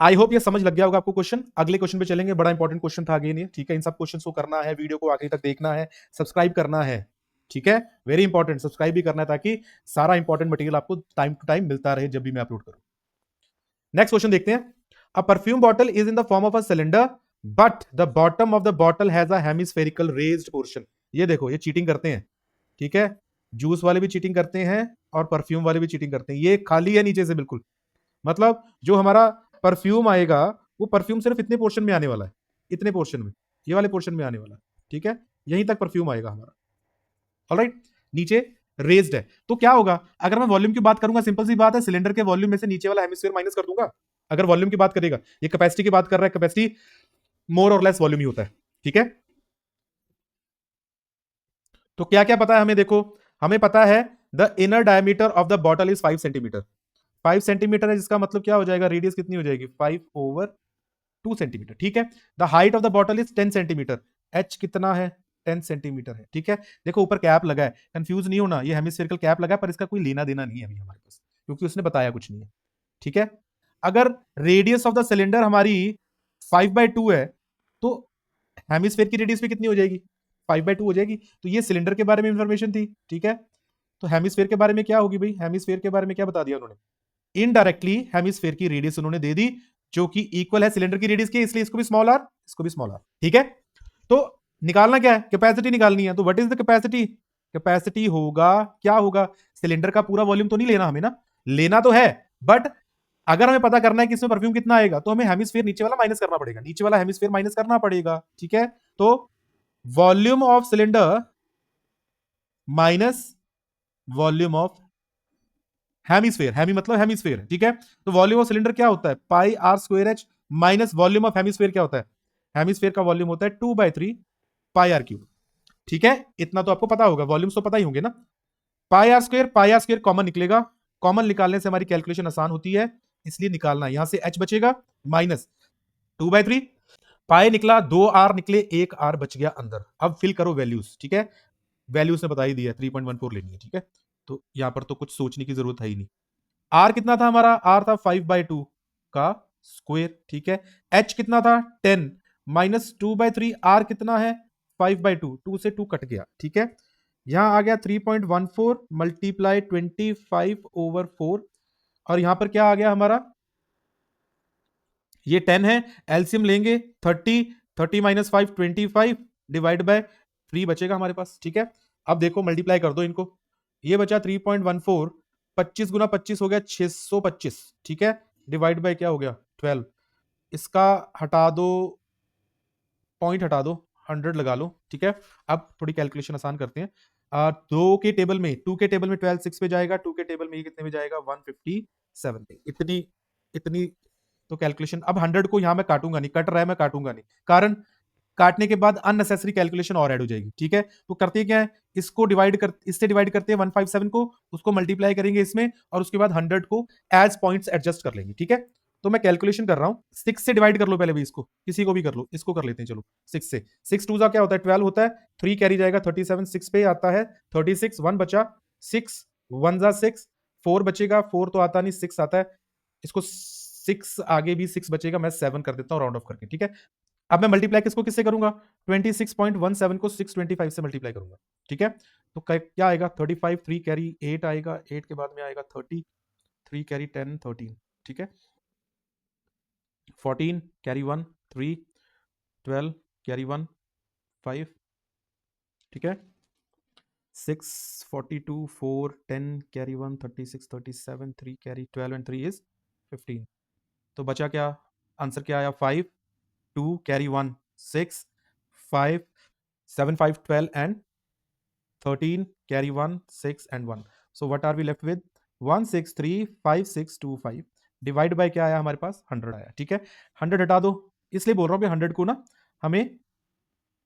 आई होप ये समझ लग गया होगा आपको क्वेश्चन। अगले क्वेश्चन पे चलेंगे, बड़ा इंपॉर्टेंट क्वेश्चन था अगेन ये, ठीक है। इन सब क्वेश्चन को करना है, वीडियो को आखिरी तक देखना है, सब्सक्राइब करना है, ठीक है। वेरी इंपॉर्टेंट, सब्सक्राइब भी करना है ताकि सारा इंपॉर्टेंट मटेरियल आपको टाइम टू टाइम मिलता रहे जब भी मैं अपलोड करूं। नेक्स्ट क्वेश्चन देखते हैं। अ perfume bottle is in the form of a cylinder but the bottom of the bottle has a hemispherical raised portion. ये देखो, ये चीटिंग करते हैं, ठीक है। जूस वाले भी चीटिंग करते हैं और परफ्यूम वाले भी चीटिंग करते हैं। ये खाली है नीचे से बिल्कुल, मतलब जो हमारा परफ्यूम आएगा वो परफ्यूम सिर्फ इतने पोर्शन में आने वाला है, इतने पोर्शन में, ये वाले पोर्शन में आने वाला है, ठीक है। यहीं तक परफ्यूम आएगा हमारा, ऑलराइट। नीचे रेज्ड है, तो क्या होगा अगर मैं वॉल्यूम की बात करूंगा, सिंपल सी बात है, सिलेंडर के वॉल्यूम में से नीचे वाला हेमिस्फीयर माइनस कर दूंगा। अगर वॉल्यूम की बात करेगा, ये कैपेसिटी की बात कर रहा है, कैपेसिटी मोर और लेस वॉल्यूम ही होता है, ठीक है। तो क्या क्या पता है हमें, देखो हमें पता है the inner diameter of the bottle is 5 centimetre. 5 centimetre है, जिसका मतलब क्या हो जाएगा, रेडियस कितनी हो जाएगी 5/2 सेंटीमीटर, ठीक है। The height of the bottle is 10 centimetre. H कितना है 10 सेंटीमीटर है, ठीक है। देखो ऊपर कैप लगा है, कंफ्यूज नहीं होना, ये हेमिस्फेरिकल कैप लगा है पर इसका कोई लेना देना नहीं है अभी हमारे पास, क्योंकि उसने बताया कुछ नहीं है, ठीक है। अगर रेडियस ऑफ द सिलेंडर हमारी 5/2 है तो हेमिस्फेयर की रेडियस भी कितनी हो जाएगी 5/2 हो जाएगी। तो ये सिलेंडर के बारे में इंफॉर्मेशन थी, ठीक है। तो हेमिस्फेयर के बारे में क्या होगी भाई, हेमिस्फेयर के बारे में क्या बता दिया उन्होंने, इनडायरेक्टली हेमिस्फेयर की रेडियस उन्होंने दे दी जो कि इक्वल है सिलेंडर की रेडियस के, इसलिए इसको भी स्मॉल आर, इसको भी स्मॉल आर, ठीक है। तो निकालना क्या है, कैपेसिटी निकालनी है। तो what is the capacity, capacity होगा, क्या होगा, सिलेंडर का पूरा वॉल्यूम तो नहीं लेना हमें ना, लेना तो है, बट अगर हमें पता करना है कि इसमें परफ्यूम कितना आएगा तो हमें हेमिस्फीयर नीचे वाला माइनस करना पड़ेगा, नीचे वाला हेमिस्फीयर माइनस करना पड़ेगा, ठीक है। तो volume of cylinder minus volume of hemisphere, hemi मतलब हेमिस्फीयर, ठीक है। तो वॉल्यूम ऑफ सिलेंडर क्या होता है pi are square H minus volume of hemisphere क्या होता है, हेमिस्फीयर का वॉल्यूम होता है 2/3 पाई आर क्यूब, ठीक है। इतना तो आपको पता होगा, वॉल्यूम्स तो पता ही होंगे ना। पाई आर स्क्वायर कॉमन निकलेगा, कॉमन निकालने से हमारी कैलकुलेशन आसान होती है, इसलिए निकालना है। यहां से एच बचेगा माइनस 2/3, पाई निकला, 2 आर निकले, 1 आर बच गया अंदर। अब फिल करो वैल्यूज, ठीक है। वैल्यूज ने बता ही दिया 3.14 लेनी है, ठीक है। तो यहां पर तो कुछ सोचने की जरूरत है ही नहीं। आर कितना था हमारा, आर था 5/2 का स्क्वायर, ठीक है। एच कितना था 10 माइनस 2/3, आर कितना है 5/2, 2 से 2 कट गया, ठीक है। यहां आ गया 3.14 मल्टीप्लाई 25/4, और यहां पर क्या आ गया हमारा, ये 10 है, एलसीएम लेंगे 30, 30 माइनस 5 25 डिवाइड बाय 3 बचेगा हमारे पास, ठीक है। अब देखो मल्टीप्लाई कर दो इनको, ये बचा 3.14, 25 गुना 25 हो गया 625, ठीक है। डिवाइड बाय क्या हो गया 12, इसका हटा दो, पॉइंट हटा दो, 100 लगा लो, ठीक है। अब थोड़ी कैलकुलेशन आसान करते हैं। 2 के टेबल में, 2 के टेबल में 12 6 पे जाएगा, 2 के टेबल में ये कितने में जाएगा 157 पे, इतनी इतनी तो कैलकुलेशन। अब 100 को यहां मैं काटूंगा नहीं, कट रहा है मैं काटूंगा नहीं, कारण काटने के बाद अननेसेसरी कैलकुलेशन और ऐड हो जाएगी, ठीक है। तो करते क्या है, इसको डिवाइड कर, इससे डिवाइड करते हैं 157 को, उसको मल्टीप्लाई करेंगे इसमें, और उसके बाद 100 को एज पॉइंट्स एडजस्ट कर लेंगे, ठीक है। तो मैं कैलकुलेशन कर रहा हूं, 6 से डिवाइड कर लो पहले भी, इसको किसी को भी कर लो, इसको कर लेते हैं चलो 6 से। 6 2 क्या होता है 12 होता है, 3 कैरी जाएगा 37, 6 पे आता है 36, 1 बचा, 6 1 जा 6, 4 बचेगा, 4 तो आता नहीं, 6 आता है, इसको 6 आगे भी 6 बचेगा, मैं 7 कर देता हूं राउंड ऑफ करके, ठीक है। अब मैं मल्टीप्लाई किसको किससे करूंगा, 26.17 को 625 से मल्टीप्लाई करूंगा, ठीक है। तो क्या आएगा 35, 3 कैरी 8 आएगा, 8 के बाद में आएगा 30, 3 कैरी 10 13, ठीक है। 14 कैरी 1 3, 12 कैरी 1 5, ठीक है। 6 42 4 10 कैरी 1 36 37 3 कैरी 12 एंड 3 इज 15। तो बचा क्या, आंसर क्या आया 5 2 carry 1 6 5 7 5 12 and 13 carry 1 6 and 1, so what are we left with 1635625 divide by क्या आया हमारे पास 100 आया, ठीक है। 100 हटा दो, इसलिए बोल रहा हूं 100 को ना हमें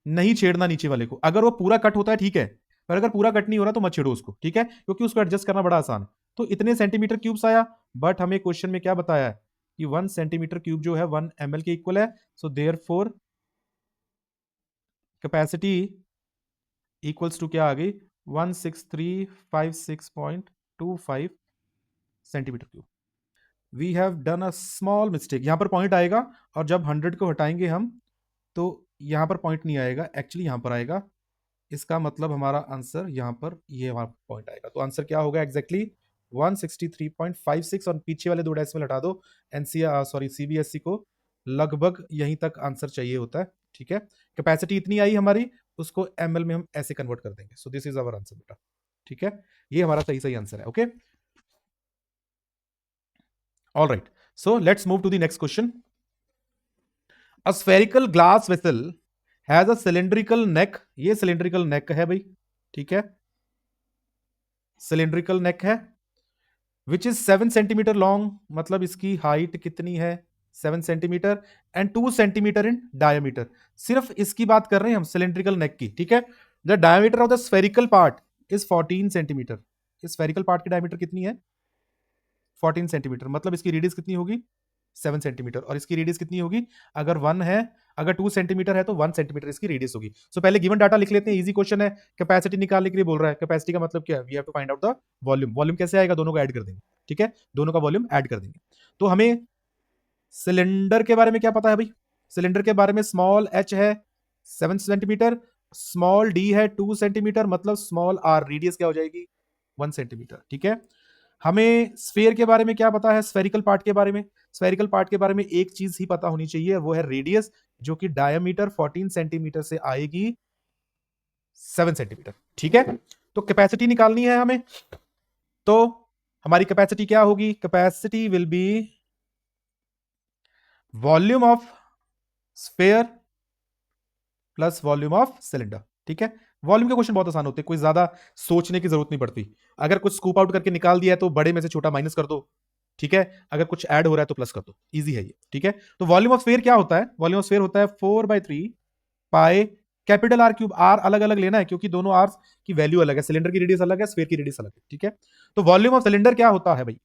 नहीं छेड़ना नीचे वाले को, अगर वो पूरा कट होता है ठीक है, पर अगर पूरा कट नहीं हो रहा तो मत छेड़ो उसको, ठीक है, क्योंकि उसको एडजस्ट करना बड़ा आसान है। तो इतने सेंटीमीटर क्यूब्स आया, बट हमें क्वेश्चन में क्या बताया है कि 1 सेंटीमीटर क्यूब जो है 1 ml के इक्वल है। So therefore capacity equals to क्या आ गई 16356.25 centimetre cube. We have done a small mistake, यहां पर पॉइंट आएगा और जब 100 को हटाएंगे हम तो यहां पर पॉइंट नहीं आएगा, एक्चुअली यहां पर आएगा। इसका मतलब हमारा आंसर यहां पर ये वहां पॉइंट आएगा। तो आंसर क्या होगा एग्जैक्टली 163.56 और पीछे वाले 2 डेसिमल हटा दो। एनसीआर सॉरी सीबीएसई को लगभग यहीं तक आंसर चाहिए होता है। ठीक है, कैपेसिटी इतनी आई हमारी, उसको एमएल में हम ऐसे कन्वर्ट कर देंगे। So this is our answer बेटा। ठीक है, ये हमारा सही आंसर है। Okay, all right, so let's move to the next question. A spherical glass vessel has a cylindrical neck, ये सिलेंड्रिकल नेक है भाई। ठीक है, सिलेंड्रिकल नेक है विच इज 7 सेंटीमीटर लॉन्ग, मतलब इसकी हाइट कितनी है 7 centimetre and 2 centimetre in diameter. सिर्फ इसकी बात कर रहे हैं हम, सिलेंड्रिकल नेक की। ठीक है, the diameter of the spherical part is 14 centimetre. इस स्फेरिकल पार्ट की डायमीटर कितनी है 14 सेंटीमीटर, मतलब इसकी रेडियस कितनी होगी 7 सेंटीमीटर। और इसकी रेडियस कितनी होगी, अगर 1 है, अगर 2 सेंटीमीटर है तो 1 सेंटीमीटर इसकी रेडियस होगी। सो पहले गिवन डाटा लिख लेते हैं, इजी क्वेश्चन है। कैपेसिटी निकालने के लिए बोल रहा है, कैपेसिटी का मतलब क्या है, we have to find out the volume. Volume कैसे आएगा, दोनों को ऐड कर देंगे। ठीक है, दोनों का वॉल्यूम ऐड कर देंगे। तो हमें सिलेंडर के बारे में क्या पता है भाई, सिलेंडर के बारे में स्मॉल एच है 7 सेंटीमीटर, स्मॉल डी है 2 सेंटीमीटर, मतलब स्मॉल आर रेडियस क्या हो जाएगी 1 सेंटीमीटर। ठीक है, हमें स्फीयर के बारे में क्या पता है, स्फेरिकल पार्ट के बारे में, स्फेरिकल पार्ट के बारे में एक चीज ही पता होनी चाहिए, वो है रेडियस, जो कि डायमीटर 14 सेंटीमीटर से आएगी 7 सेंटीमीटर। ठीक है, तो कैपेसिटी निकालनी है हमें। तो हमारी कैपेसिटी क्या होगी, capacity will be volume of sphere plus volume of cylinder. ठीक है, वॉल्यूम के क्वेश्चन बहुत आसान होते हैं, कोई ज्यादा सोचने की जरूरत नहीं पड़ती। अगर कुछ स्कूप आउट करके निकाल दिया है तो बड़े में से छोटा माइनस कर दो। ठीक है, अगर कुछ ऐड हो रहा है तो प्लस कर दो, इजी है ये। ठीक है, तो वॉल्यूम ऑफ स्फीयर क्या होता है, वॉल्यूम ऑफ स्फीयर होता है 4/3 pi capital R cube. R अलग अलग लेना है क्योंकि दोनों आर की वैल्यू अलग है, सिलेंडर की रेडियस अलग है, स्फीयर की रेडियस अलग है। ठीक है, तो वॉल्यूम ऑफ सिलेंडर क्या होता है भाई,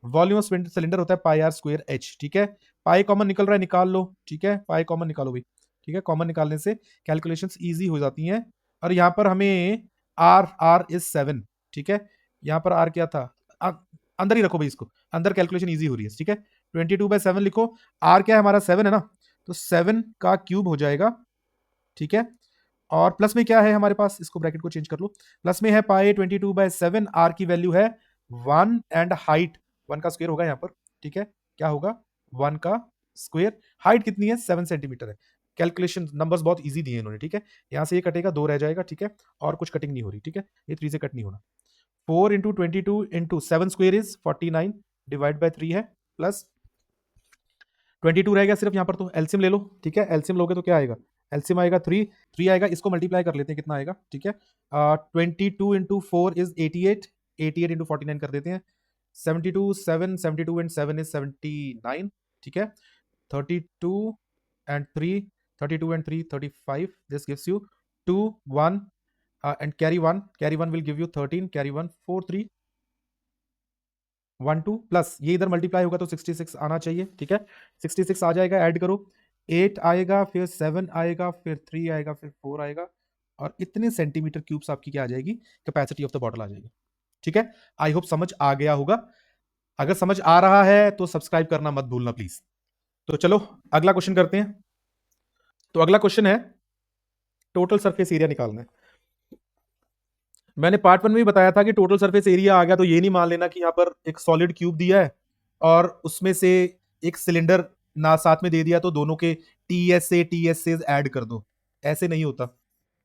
वॉल्यूम ऑफ सिलेंडर होता है पाई आर स्क्वायर एच। ठीक है, पाई कॉमन निकल रहा है, निकाल लो। ठीक है, पाई कॉमन निकालो भाई। ठीक है, कॉमन निकालने से कैलकुलेशंस इजी हो जाती हैं। और यहां पर हमें आर आर इज 7। ठीक है, यहां पर आर क्या था, अंदर ही रखो भाई इसको, अंदर कैलकुलेशन इजी हो रही है। ठीक है, 22/7 लिखो, आर क्या है हमारा 7 है ना, तो 7 का क्यूब हो जाएगा। ठीक है, और प्लस में क्या है हमारे पास, इसको ब्रैकेट को चेंज कर लो, प्लस में है पाई 22/7, आर की वैल्यू है 1 एंड हाइट 1 का स्क्वायर होगा यहाँ पर। ठीक है, क्या होगा 1 का स्क्वायर, हाइट कितनी है 7 सेंटीमीटर है। कैलकुलेशन नंबर्स बहुत इजी दिए इन्होंने। ठीक है, यहां से ये कटेगा 2 रह जाएगा। ठीक है, और कुछ कटिंग नहीं हो रही। ठीक है, ये 3 से कट नहीं होना। 4 into 22 into 7 square is 49 divide by 3 है, प्लस 22 रहेगा सिर्फ यहाँ पर, तो एलसीएम ले लो। ठीक है, एलसीएम लोगे तो क्या आएगा, एलसीएम आएगा 3 आएगा, इसको मल्टीप्लाई कर लेते हैं कितना आएगा। ठीक है, 22 इंटू 4 इज 88, 88 इंटू 49 कर देते हैं, 72 7 72 एंड 7 इज 79। ठीक है, 32 and 3 32 and 3 35, this gives you 2 1 and carry 1 will give you 13, carry 1 4 3 1 2 plus ये इधर मल्टीप्लाई होगा तो 66 आना चाहिए। ठीक है, 66 आ जाएगा, ऐड करो, 8 आएगा, फिर 7 आएगा, फिर 3 आएगा, फिर 4 आएगा, और इतने सेंटीमीटर क्यूब्स आपकी क्या आ जाएगी, कैपेसिटी ऑफ द बॉटल आ जाएगी। ठीक है, आई होप समझ आ गया होगा। अगर समझ आ रहा है तो सब्सक्राइब करना मत भूलना प्लीज। तो चलो अगला क्वेश्चन करते हैं। तो अगला क्वेश्चन है टोटल सरफेस एरिया निकालना है। मैंने पार्ट 1 में भी बताया था कि टोटल सरफेस एरिया आ गया तो ये नहीं मान लेना कि यहां पर एक सॉलिड क्यूब दिया है और उसमें से एक सिलेंडर ना साथ में दे दिया तो दोनों के टीएसए ऐड कर दो, ऐसे नहीं होता,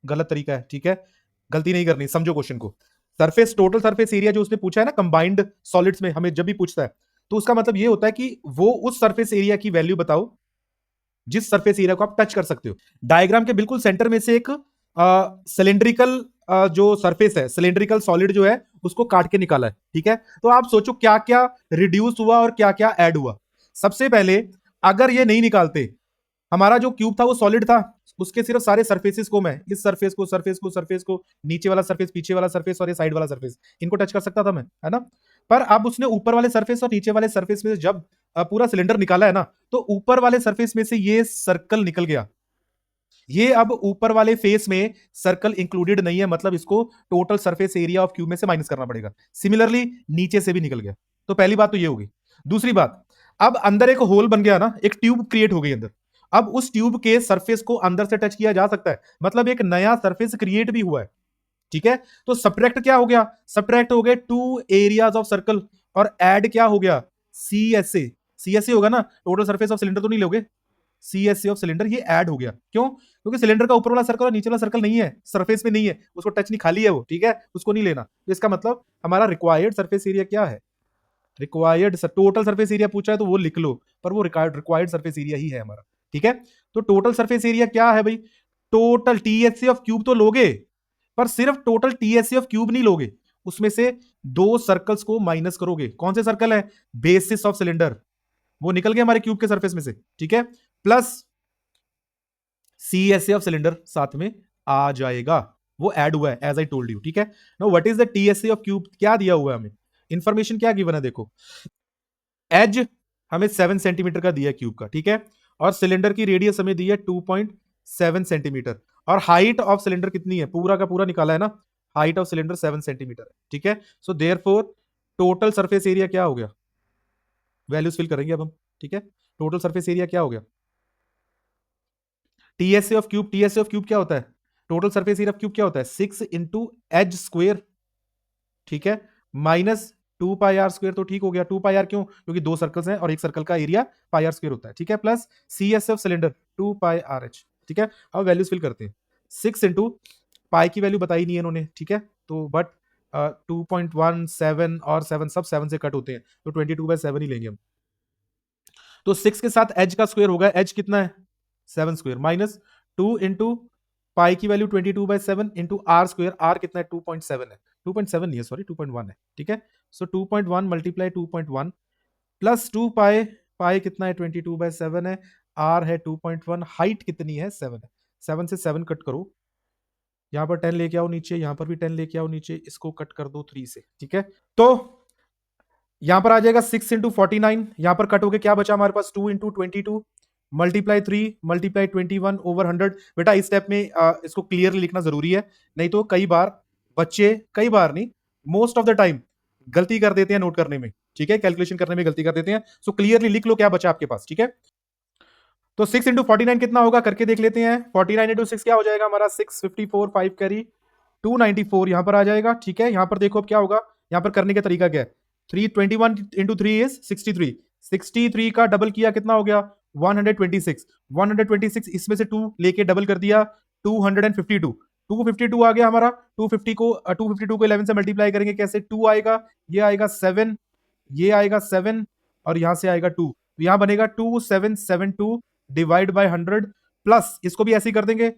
गलत तरीका है। ठीक है, गलती नहीं करनी, समझो क्वेश्चन को। सरफेस टोटल सरफेस एरिया जो उसने पूछा है ना कंबाइंड सॉलिड्स में, हमें जब भी पूछता है तो उसका मतलब ये होता है कि वो उस सरफेस एरिया की वैल्यू बताओ जिस सरफेस एरिया को आप टच कर सकते हो। डायग्राम के बिल्कुल सेंटर में से एक सिलेंड्रिकल जो सरफेस है, सिलेंड्रिकल सॉलिड जो है उसको काट के निकाला है। ठीक है, तो आप सोचो क्या क्या रिड्यूस हुआ और क्या क्या ऐड हुआ। सबसे पहले अगर ये नहीं निकालते, हमारा जो क्यूब था वो सॉलिड था, उसके सिर्फ सारे सरफेसेस को मैं इस सरफेस को नीचे वाला सरफेस, पीछे वाला सरफेस और ये साइड वाला सरफेस, इनको टच कर सकता था मैं, है ना। पर अब उसने ऊपर वाले सरफेस और नीचे वाले सरफेस में से जब पूरा सिलेंडर निकाला है ना, तो ऊपर वाले सरफेस में से ये सर्कल निकल गया। ये अब ऊपर वाले फेस में सर्कल इंक्लूडेड नहीं है, मतलब इसको total surface area of cube में से माइनस करना पड़ेगा। सिमिलरली नीचे से भी निकल गया। तो पहली बात तो ये होगी। दूसरी बात, अब अंदर एक होल बन गया ना, एक ट्यूब क्रिएट हो गई अंदर। अब उस ट्यूब के सरफेस को अंदर से टच किया जा सकता है, मतलब एक नया सरफेस क्रिएट भी हुआ है। ठीक है, तो सब्ट्रैक्ट क्या हो गया? सब्ट्रैक्ट हो गए टू एरियाज ऑफ सर्कल, और ऐड क्या हो गया? सीएसए। सीएसए होगा ना, टोटल सरफेस ऑफ सिलेंडर तो नहीं लोगे, सीएसए ऑफ सिलेंडर, ये ऐड हो गया। क्यों? क्योंकि सिलेंडर का ऊपर वाला सर्कल और नीचे वाला सर्कल नहीं है, सरफेस में नहीं है, उसको टच नहीं, खाली है वो। ठीक है, उसको नहीं लेना। तो इसका मतलब हमारा रिक्वायर्ड सरफेस एरिया क्या है? रिक्वायर्ड टोटल सरफेस एरिया पूछा है तो वो लिख लो, पर वो रिक्वायर्ड सरफेस एरिया ही है हमारा। ठीक है, तो टोटल सरफेस एरिया क्या है भाई? टोटल टीएचसी ऑफ क्यूब तो लोगे, पर सिर्फ टोटल टीएचसी ऑफ क्यूब नहीं लोगे, उसमें से दो सर्कल्स को माइनस करोगे। कौन से सर्कल है? बेसिस ऑफ सिलेंडर, वो निकल गए हमारे क्यूब के सरफेस में से। ठीक है, प्लस सीएसए ऑफ सिलेंडर साथ में आ जाएगा, वो ऐड हुआ है एज आई टोल्ड यू। ठीक है, know what is the TSA of cube? क्या दिया हुआ है हमें, इंफॉर्मेशन क्या गिवन है? देखो, एज हमें 7 सेंटीमीटर का दिया है क्यूब का। ठीक है, और सिलेंडर की रेडियस हमें दी है 2.7 सेंटीमीटर, और हाइट ऑफ सिलेंडर कितनी है? पूरा का पूरा निकाला है ना, हाइट ऑफ सिलेंडर 7 सेंटीमीटर है। ठीक है, so therefore total surface area क्या हो गया? वैल्यूज फिल करेंगे अब हम। ठीक है, टोटल सरफेस एरिया क्या हो गया? TSA of cube, TSA of cube क्या होता है? Total surface area of cube क्या होता है? 6 इंटू एज स्क्वेयर। ठीक है, माइनस 2 पाई आर स्क्वेयर। तो ठीक हो गया, 2 पाई आर क्यों? क्योंकि दो सर्कल्स हैं और एक सर्कल का एरिया पाई आर स्क्वेयर होता है। ठीक है, plus C S F cylinder 2 pi R H. ठीक है, अब वैल्यूज फिल करते हैं। 6 इंटू पाई की वैल्यू बताई नहीं है इन्होंने। ठीक है, तो बट 2.17 और 7 सब 7 से कट होते हैं, तो 22/7 ही लेंगे हम। तो 6 के साथ एज का स्क्वायर होगा, एज कितना है? 7 स्क्वायर, माइनस 2 इंटू पाई की value 22/7 into R square, R कितना है? 2.7 है, 2.7 नहीं है सॉरी, 2.1 है। ठीक है, सो 2.1 मल्टीप्लाई 2.1 प्लस 2 पाई, पाई कितना है? 22/7 है, आर है 2.1, हाइट कितनी है? 7 है। 7 से 7 कट करो, यहां पर 10 लेके आओ नीचे, यहां पर भी 10 लेके आओ नीचे, इसको कट कर दो 3 से। ठीक है, तो यहां पर आ जाएगा 6 इंटू 49, यहां पर कट हो गया, क्या बचा हमारे पास? 2 इंटू 22 मल्टीप्लाई 3 मल्टीप्लाई 21 ओवर 100। बेटा इस स्टेप में इसको क्लियरली लिखना जरूरी है, नहीं तो कई बार बच्चे, कई बार नहीं, मोस्ट ऑफ द टाइम गलती कर देते हैं नोट करने में। ठीक है, कैलकुलेशन करने में गलती कर देते हैं। सो क्लियरली लिख लो क्या बचा आपके पास। ठीक है, तो 6 इंटू 49 कितना होगा करके देख लेते हैं। 49 इंटू 6 क्या हो जाएगा हमारा? 654, 5 कैरी 294 यहां पर आ जाएगा। ठीक है, यहां पर देखो अब क्या होगा, यहां पर करने का तरीका क्या है? 321 इंटू 3 इज 63, 63 का डबल किया कितना हो गया? 126, 126 इसमें से 2 लेके डबल कर दिया 252, 252 आ गया हमारा। 252 को 11 से मल्टीप्लाई करेंगे कैसे? 2 आएगा, ये आएगा 7, ये आएगा 7, और यहां से आएगा 2, तो यहां बनेगा 2772 डिवाइड बाय 100, प्लस इसको भी ऐसे ही कर देंगे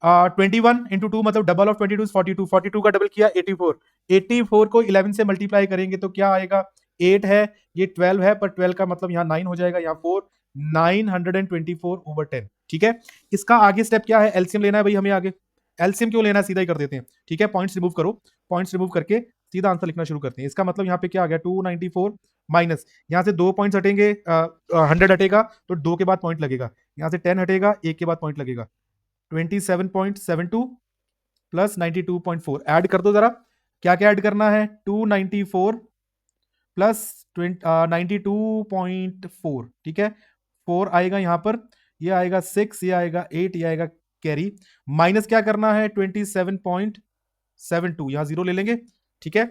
21 इंटू 2 मतलब डबल ऑफ 22 42, 42 का डबल किया 84, 84 को 11 से मल्टीप्लाई करेंगे तो क्या आएगा? 8 है, ये 12 है, पर 12 का मतलब यहाँ 9 हो जाएगा, यहाँ 4, 924 ओवर 10। ठीक है, इसका आगे स्टेप क्या है? एलसीएम लेना है भाई हमें आगे। एलसीएम क्यों लेना है, सीधा ही कर देते हैं। ठीक है, पॉइंट्स रिमूव करो, पॉइंट्स रिमूव करके सीधा आंसर लिखना शुरू करते हैं। इसका मतलब यहाँ पे क्या आ गया? 294 माइनस, यहाँ से 2 पॉइंट्स हटेंगे, 100 हटेगा तो 2 के बाद पॉइंट लगेगा, यहाँ से 10 हटेगा, 1 के बाद पॉइंट लगेगा, 27.72 प्लस 92.4 ऐड कर दो जरा, क्या क्या ऐड करना है? 294 प्लस 92.4। ठीक है, 4 आएगा यहां पर, ये आएगा 6, ये आएगा 8, ये आएगा कैरी, माइनस क्या करना है? 27.72, यहां जीरो ले लेंगे। ठीक है,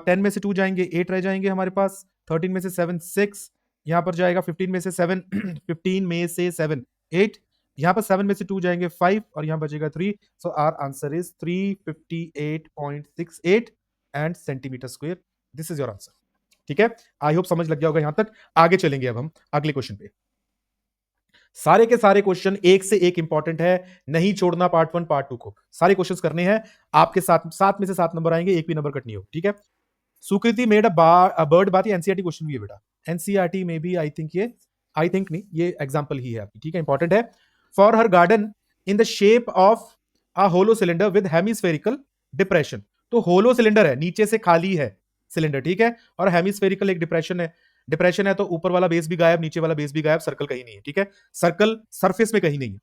10 में से 2 जाएंगे, 8 रह जाएंगे हमारे पास, 13 में से 7 6, यहां पर जाएगा 15 में से 7 15 में से 7 8, यहां पर 7 में से 2 जाएंगे 5, और यहां बचेगा 3। So our answer is 358.68 and centimetre square. This is your answer. ठीक है, आई होप समझ लग गया होगा यहां तक। आगे चलेंगे अब हम अगले क्वेश्चन पे। सारे के सारे क्वेश्चन एक से एक इंपॉर्टेंट है, नहीं छोड़ना पार्ट 1 पार्ट 2 को, सारे क्वेश्चंस करने हैं आपके साथ, 7 में से 7 नंबर आएंगे, एक भी नंबर कट नहीं हो। ठीक है, सुकृति मेड अ बर्ड बात, ये एनसीईआरटी क्वेश्चन भी है बेटा, एनसीईआरटी में भी आई थिंक ये, आई थिंक नहीं, ये एग्जांपल ही है आपकी। ठीक है, इंपॉर्टेंट है। For her garden in the shape of a hollow cylinder with hemispherical depression, तो होलो सिलेंडर है, नीचे से खाली है, सिलेंडर, ठीक है। और हेमिस्फेरिकल एक डिप्रेशन है तो ऊपर वाला बेस भी गायब, नीचे वाला बेस भी गायब, सर्कल कहीं नहीं है, ठीक है। सर्कल सरफेस में कहीं नहीं है।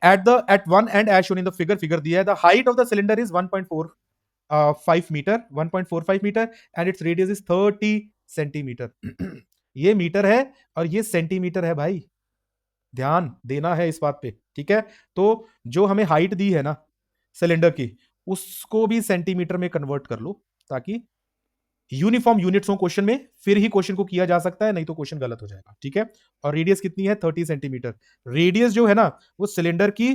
at one end as shown in the figure दिया है, the height of the cylinder is 1.45 metre 1.45 metre and its radius is 30 centimetre. ये मीटर है और ये सेंटीमीटर है भाई, ध्यान देना है इस बात पे, ठीक है। तो जो हमें हाइट दी है ना सिलेंडर की, उसको भी सेंटीमीटर में कन्वर्ट कर लो ताकि यूनिफॉर्म यूनिट्स हो क्वेश्चन में, फिर ही क्वेश्चन को किया जा सकता है, नहीं तो क्वेश्चन गलत हो जाएगा, ठीक है। और रेडियस कितनी है? 30 सेंटीमीटर। रेडियस जो है ना वो सिलेंडर की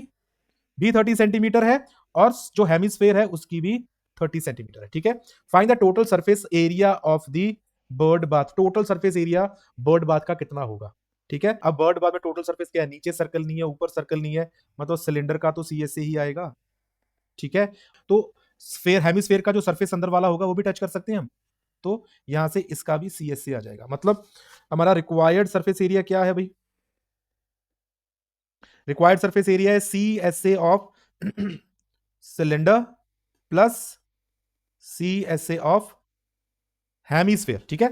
भी 30 सेंटीमीटर है और जो हेमिस्फेयर है उसकी भी 30 सेंटीमीटर है, ठीक है। Find the total surface area of the bird bath. Total surface area bird bath का कितना होगा, ठीक है। अब बर्ड बाथ में टोटल सरफेस क्या है? नीचे सर्कल नहीं है, ऊपर सर्कल नहीं है, मतलब सिलेंडर का तो सी एस से ही आएगा, ठीक है। तो स्फेयर हेमिस्फेयर का जो सरफेस अंदर वाला होगा वो भी टच कर सकते हैं हम, तो यहां से इसका भी सी एस से आ जाएगा। मतलब हमारा रिक्वायर्ड सरफेस एरिया क्या है भाई? रिक्वायर्ड सरफेस एरिया है C S A of cylinder plus C S A of hemisphere, ठीक है।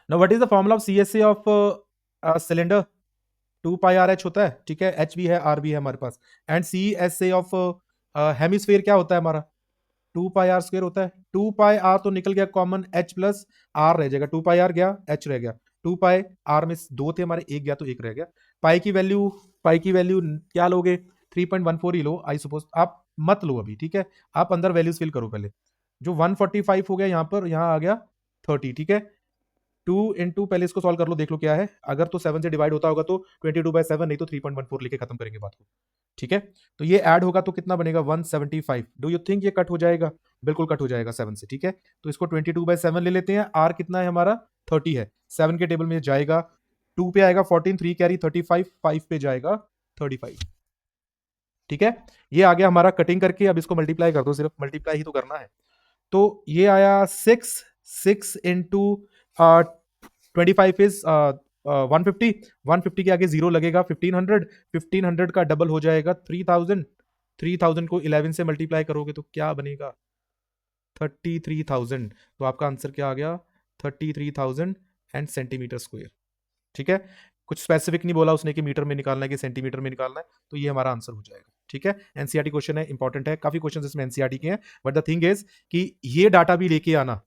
Now what is the formula of C S A of cylinder? 2 pi R H होता है, ठीक है। एच भी है, आर भी है हमारे पास। And C S A of hemisphere क्या होता है हमारा? 2 पाई आर स्क्वायर होता है। 2 पाई आर तो निकल गया कॉमन, एच प्लस आर रह जाएगा। 2 पाई आर गया, एच रह गया। 2 पाई आर में दो थे हमारे, एक गया तो एक रह गया। पाई की वैल्यू क्या लोगे? 3.14 ही लो, आई सपोज। आप मत लो अभी, ठीक है। आप अंदर वैल्यूज फिल करो पहले। जो 145 हो गया यहाँ पर, यहाँ आ गया 30, ठीक है। 2 इंटू, पहले इसको सॉल्व कर लो, देख लो क्या है। अगर तो 7 से डिवाइड होता होगा तो 22/7, नहीं तो 3.14 लेके खत्म करेंगे बात को, ठीक है। तो ये ऐड होगा तो कितना बनेगा? 175। डू यू थिंक ये कट हो जाएगा? बिल्कुल कट हो जाएगा 7 से, ठीक है। तो इसको 22/7 ले लेते हैं। आर कितना है हमारा? 30 है। 7 के टेबल में जाएगा, 2 पे आएगा 14, 3 कैरी 35, 5 पे जाएगा 35, ठीक है। ये आ गया हमारा कटिंग करके। अब इसको मल्टीप्लाई कर दो, सिर्फ मल्टीप्लाई ही तो करना है। तो ये आया 6 इंटू 25 इज 150। 150 के आगे जीरो लगेगा, 1500। 1500 का डबल हो जाएगा 3000। 3000 को 11 से मल्टीप्लाई करोगे तो क्या बनेगा? 33,000। तो आपका आंसर क्या आ गया? 33,000 एंड सेंटीमीटर स्क्वायर, ठीक है। कुछ स्पेसिफिक नहीं बोला उसने कि मीटर में निकालना है कि सेंटीमीटर में निकालना है, तो ये हमारा आंसर हो जाएगा, ठीक है। एनसीईआरटी क्वेश्चन है, इंपॉर्टेंट है, काफी क्वेश्चन इसमें एनसीईआरटी के हैं। बट द थिंग इज कि ये डाटा भी लेके आना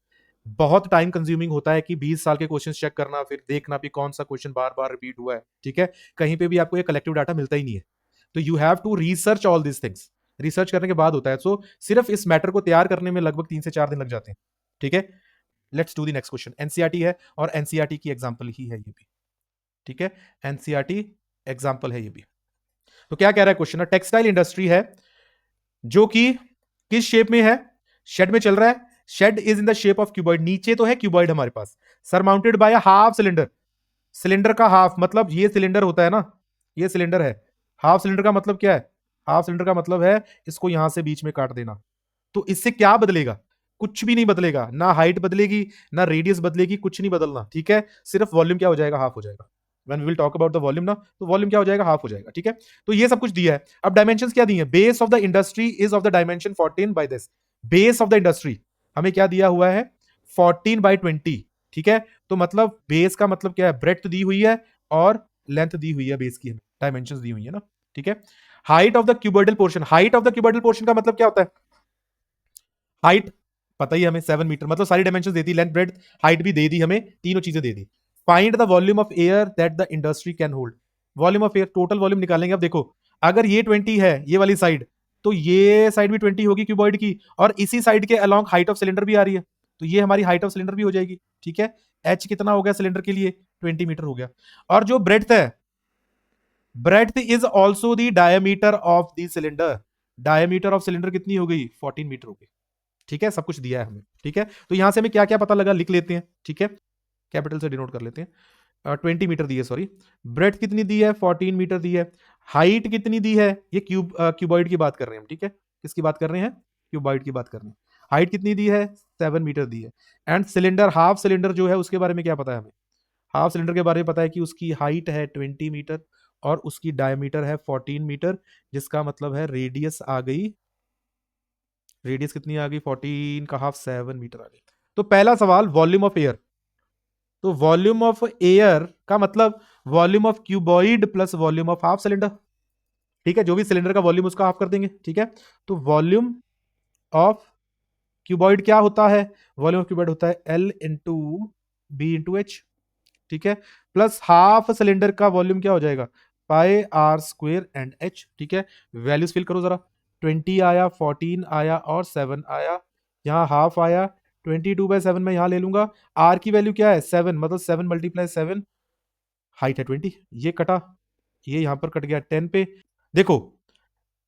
बहुत टाइम कंज्यूमिंग होता है, कि 20 साल के क्वेश्चन चेक करना, फिर देखना भी कौन सा क्वेश्चन बार बार रिपीट हुआ है, ठीक है। कहीं पे भी आपको ये कलेक्टिव डाटा मिलता ही नहीं है, तो you have to research all this things. Research करने के बाद होता है। सो सिर्फ इस मैटर को तैयार करने में लगभग 3 से 4 दिन लग जाते हैं, ठीक है। Let's do the next question. NCERT है और एनसीईआरटी की एग्जांपल ही है ये भी, ठीक है। एनसीईआरटी एग्जांपल है ये भी। तो क्या कह रहा है क्वेश्चन? टेक्सटाइल इंडस्ट्री है जो कि किस शेप में है? शेड में चल रहा है। Shed is in the shape of cuboid. नीचे तो है क्यूबॉइड हमारे पास, surmounted by half cylinder. Cylinder का हाफ, मतलब ये सिलेंडर होता है ना, ये सिलेंडर है। हाफ सिलेंडर का मतलब क्या है? हाफ सिलेंडर का मतलब है इसको यहां से बीच में काट देना। तो इससे क्या बदलेगा? कुछ भी नहीं बदलेगा, ना हाइट बदलेगी ना रेडियस बदलेगी, कुछ नहीं बदलना, ठीक है। सिर्फ वॉल्यूम क्या हो जाएगा? हाफ हो जाएगा। When we will talk about the volume ना, तो वॉल्यूम क्या हो जाएगा? हाफ हो जाएगा, ठीक है। तो ये सब कुछ दिया है। अब डायमेंशंस क्या दिए? Base of the industry is of the dimension 14 by this. Base of the industry हमें क्या दिया हुआ है? 14/20, ठीक है। तो मतलब बेस का मतलब क्या है? ब्रेड्थ दी हुई है और लेंथ दी हुई है, बेस की डायमेंशंस दी हुई है ना, ठीक है। Height of the cuboidal portion, height of the cuboidal portion का मतलब क्या होता है? हाइट पता ही हमें 7 मीटर, मतलब सारी डायमेंशन दे दी, लेंथ ब्रेड्थ हाइट भी दे दी, हमें तीनों चीजें दे दी। Find the volume of air that the industry can hold. Volume of air, total volume निकालेंगे। अब देखो, अगर ये 20 है ये वाली साइड, तो ये साइड भी 20 होगी क्यूबॉइड की, और इसी साइड के अलोंग हाइट ऑफ सिलेंडर भी आ रही है, तो ये हमारी हाइट ऑफ सिलेंडर भी हो जाएगी, ठीक है। एच कितना हो गया सिलेंडर के लिए? 20 मीटर हो गया। और जो ब्रेड्थ है, breadth is also the diameter of the cylinder. Diameter of cylinder कितनी हो गई? 14 मीटर हो गई, ठीक है। सब कुछ दिया है हमें, ठीक है। तो यहां से हमें क्या क्या पता लगा, लिख लेते हैं, ठीक है। कैपिटल से डिनोट कर लेते हैं। 20 मीटर दी है, सॉरी। ब्रेड्थ कितनी दी है? 14 मीटर दी है। हाइट कितनी दी है? ये क्यूबॉइड की बात कर रहे हैं हम, ठीक है। किसकी बात कर रहे हैं? क्यूबॉइड की बात कर रहे हैं। हाइट कितनी दी है? 7 मीटर दी है। एंड सिलेंडर, हाफ सिलेंडर जो है उसके बारे में क्या पता है हमें? हाफ सिलेंडर के बारे में पता है कि उसकी हाइट है 20 मीटर और उसकी डायमीटर है 14 मीटर, जिसका मतलब है रेडियस आ गई, रेडियस कितनी आ गई? 14 का हाफ 7 मीटर आ गई। तो पहला सवाल वॉल्यूम ऑफ एयर, तो वॉल्यूम ऑफ एयर का मतलब volume of cuboid plus volume of half cylinder, ठीक है, जो भी सिलेंडर का वॉल्यूम उसका हाफ कर देंगे, ठीक है। तो वॉल्यूम ऑफ क्यूबॉइड क्या होता है, वॉल्यूम ऑफ क्यूबॉइड होता है L into B into H, ठीक है, प्लस हाफ सिलेंडर का वॉल्यूम क्या हो जाएगा, pi R square and H, ठीक है। वैल्यूज फिल करो जरा, 20 आया, 14 आया और 7 आया, यहाँ हाफ आया, 22/7 में यहां ले लूंगा, आर की वैल्यू क्या है 7, मतलब 7 मल्टीप्लाई 7, हाइट है 20, ये कटा, ये यहां पर कट गया 10 पे, देखो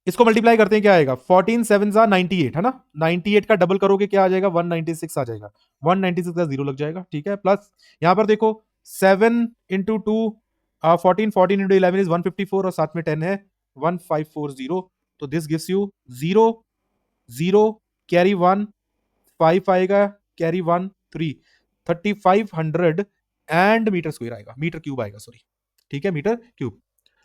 इसको मल्टीप्लाई करते हैं क्या आएगा, 14 7 98 है ना, 98 का डबल करोगे क्या आ जाएगा 196 आ जाएगा, 196 का जीरो लग जाएगा, ठीक है। प्लस यहां पर देखो 7 इंटू टू 14, 14 इंटू 11 इज 154 और साथ में 10 है 1540, तो दिस गिव्स यू 0 0 कैरी 1 5 आएगा, कैरी 1 3 3500 एंड मीटर स्क्वायर आएगा, मीटर क्यूब आएगा, सॉरी, ठीक है, मीटर क्यूब।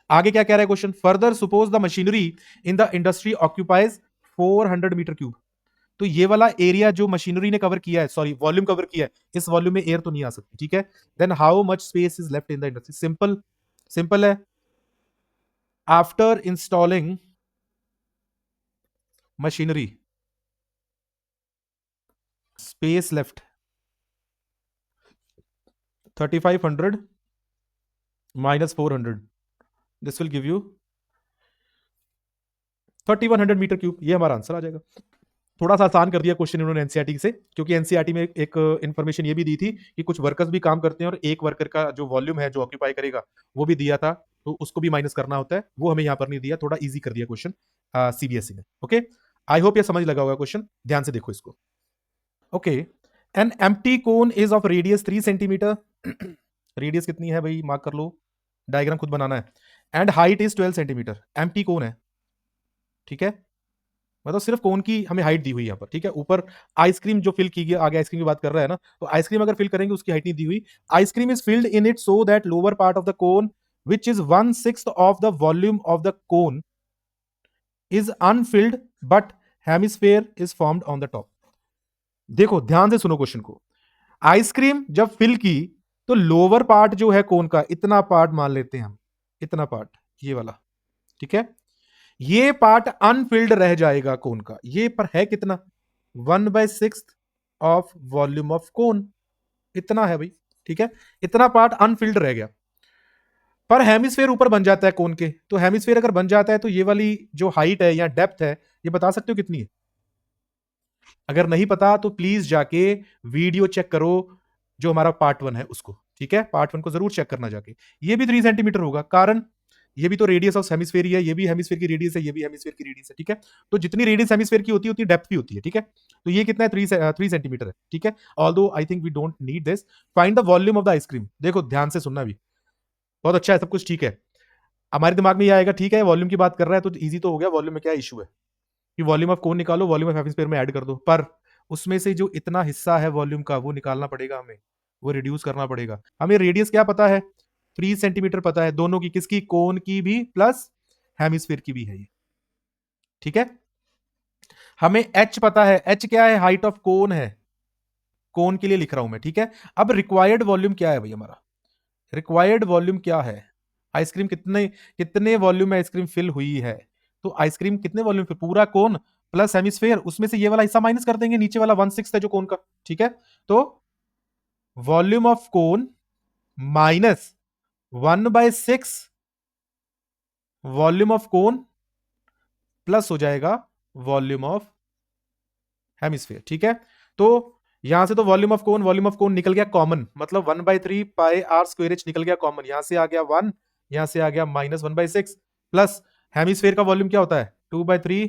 आगे क्या कह रहा है question, further suppose the machinery in the industry occupies 400 metre cube, तो ये वाला एरिया जो मशीनरी ने कवर किया है, सॉरी वॉल्यूम कवर किया है, इस वॉल्यूम में एयर तो नहीं आ सकती, ठीक है। Then how much space is left in the industry, simple simple है, after installing machinery space left 3500 minus 400, this will give you 3100 metre cube, ये हमारा आंसर आ जाएगा। थोड़ा सा आसान कर दिया क्वेश्चन इन्होंने एनसीईआरटी से, क्योंकि एनसीईआरटी में एक इन्फॉर्मेशन ये भी दी थी कि कुछ वर्कर्स भी काम करते हैं और एक वर्कर का जो वॉल्यूम है जो ऑक्यूपाई करेगा वो भी दिया था, तो उसको भी माइनस करना होता है, वो हमें यहाँ पर नहीं दिया, थोड़ा इजी कर दिया क्वेश्चन सीबीएसई ने। ओके, आई होप ये समझ लगा होगा क्वेश्चन, ध्यान से देखो इसको। Okay, an empty cone is of radius 3 centimetre, radius कितनी है भाई मार्क कर लो, डायग्राम खुद बनाना है, and height is 12 centimetre, empty cone है, ठीक है, मतलब सिर्फ कोन की हमें हाइट दी हुई है यहाँ पर, ठीक है। ऊपर आइसक्रीम जो फिल की गई, आगे आइसक्रीम की बात कर रहा है ना, तो आइसक्रीम अगर फिल करेंगे उसकी हाइट नहीं दी हुई, ice cream is filled in it so that lower part of the cone which is 1/6 of the volume of the cone is Anfield but hemisphere is formed on the top. देखो ध्यान से सुनो question को, ice cream जब fill की तो lower part जो है कोन का, इतना पार्ट मान लेते हैं हम, इतना पार्ट ये वाला, ठीक है, ये पार्ट अनफिल्ड रह जाएगा कोन का, ये पर है कितना 1/6 ऑफ वॉल्यूम ऑफ कोन, इतना है भाई, ठीक है, इतना पार्ट अनफिल्ड रह गया, पर हेमिस्फेयर ऊपर बन जाता है कोन के, तो हेमिस्फेयर अगर बन जाता है तो ये वाली जो हाइट है या डेप्थ है ये बता सकते हो कितनी है, अगर नहीं पता तो प्लीज जाके वीडियो चेक करो जो हमारा पार्ट 1 है उसको, ठीक है, पार्ट 1 को जरूर चेक करना जाके, ये भी 3 सेंटीमीटर होगा, कारण ये भी तो रेडियस ऑफ हेमिस्फेयर ही है, ये भी हेमिस्फेयर की रेडियस है, ये भी हेमिस्फेयर की रेडियस है, ठीक है, तो जितनी रेडियस हेमिस्फेयर की होती है उतनी डेप्थ भी होती है, ठीक है, तो ये कितना है 3 सेंटीमीटर है, ठीक है, although I think we don't need this, find the volume of the ice cream, देखो ध्यान से सुनना भी, बहुत अच्छा है, सब कुछ ठीक है, हमारे दिमाग में ये आएगा, ठीक है वॉल्यूम की बात कर रहा है तो इजी तो हो गया, वॉल्यूम में क्या इशू है कि वॉल्यूम ऑफ कोन निकालो, वॉल्यूम ऑफ हेमिस्फेयर में ऐड कर दो, पर उसमें से जो इतना हिस्सा है वॉल्यूम का वो निकालना पड़ेगा हमें, वो रिड्यूस करना पड़ेगा, हमें रेडियस क्या पता है 3 सेंटीमीटर पता है, दोनों की, किसकी, कोन की भी प्लस हेमिस्फेयर की भी है ये, ठीक है, हमें एच पता है, एच क्या है, हाइट ऑफ कोन है, कोन के लिए लिख रहा हूं मैं, ठीक है। अब रिक्वायर्ड वॉल्यूम क्या है भाई हमारा, रिक्वायर्ड वॉल्यूम क्या है, आइसक्रीम कितने कितने वॉल्यूम में आइसक्रीम फिल हुई है, तो आइसक्रीम कितने वॉल्यूम पे, पूरा कोन प्लस हेमिस्फेयर, उसमें से ये वाला हिस्सा माइनस कर देंगे, नीचे वाला 1/6 है जो कोन का, ठीक है, तो volume of cone minus 1/6 volume of cone plus हो जाएगा वॉल्यूम ऑफ हेमिस्फेयर, ठीक है, तो यहां से तो वॉल्यूम ऑफ कोन निकल गया कॉमन, मतलब 1/3 पाई आर स्क्वायर एच निकल गया कॉमन, यहां से आ गया 1, यहां से आ गया माइनस 1/6, प्लस हेमिस्फेयर का वॉल्यूम क्या होता है 2/3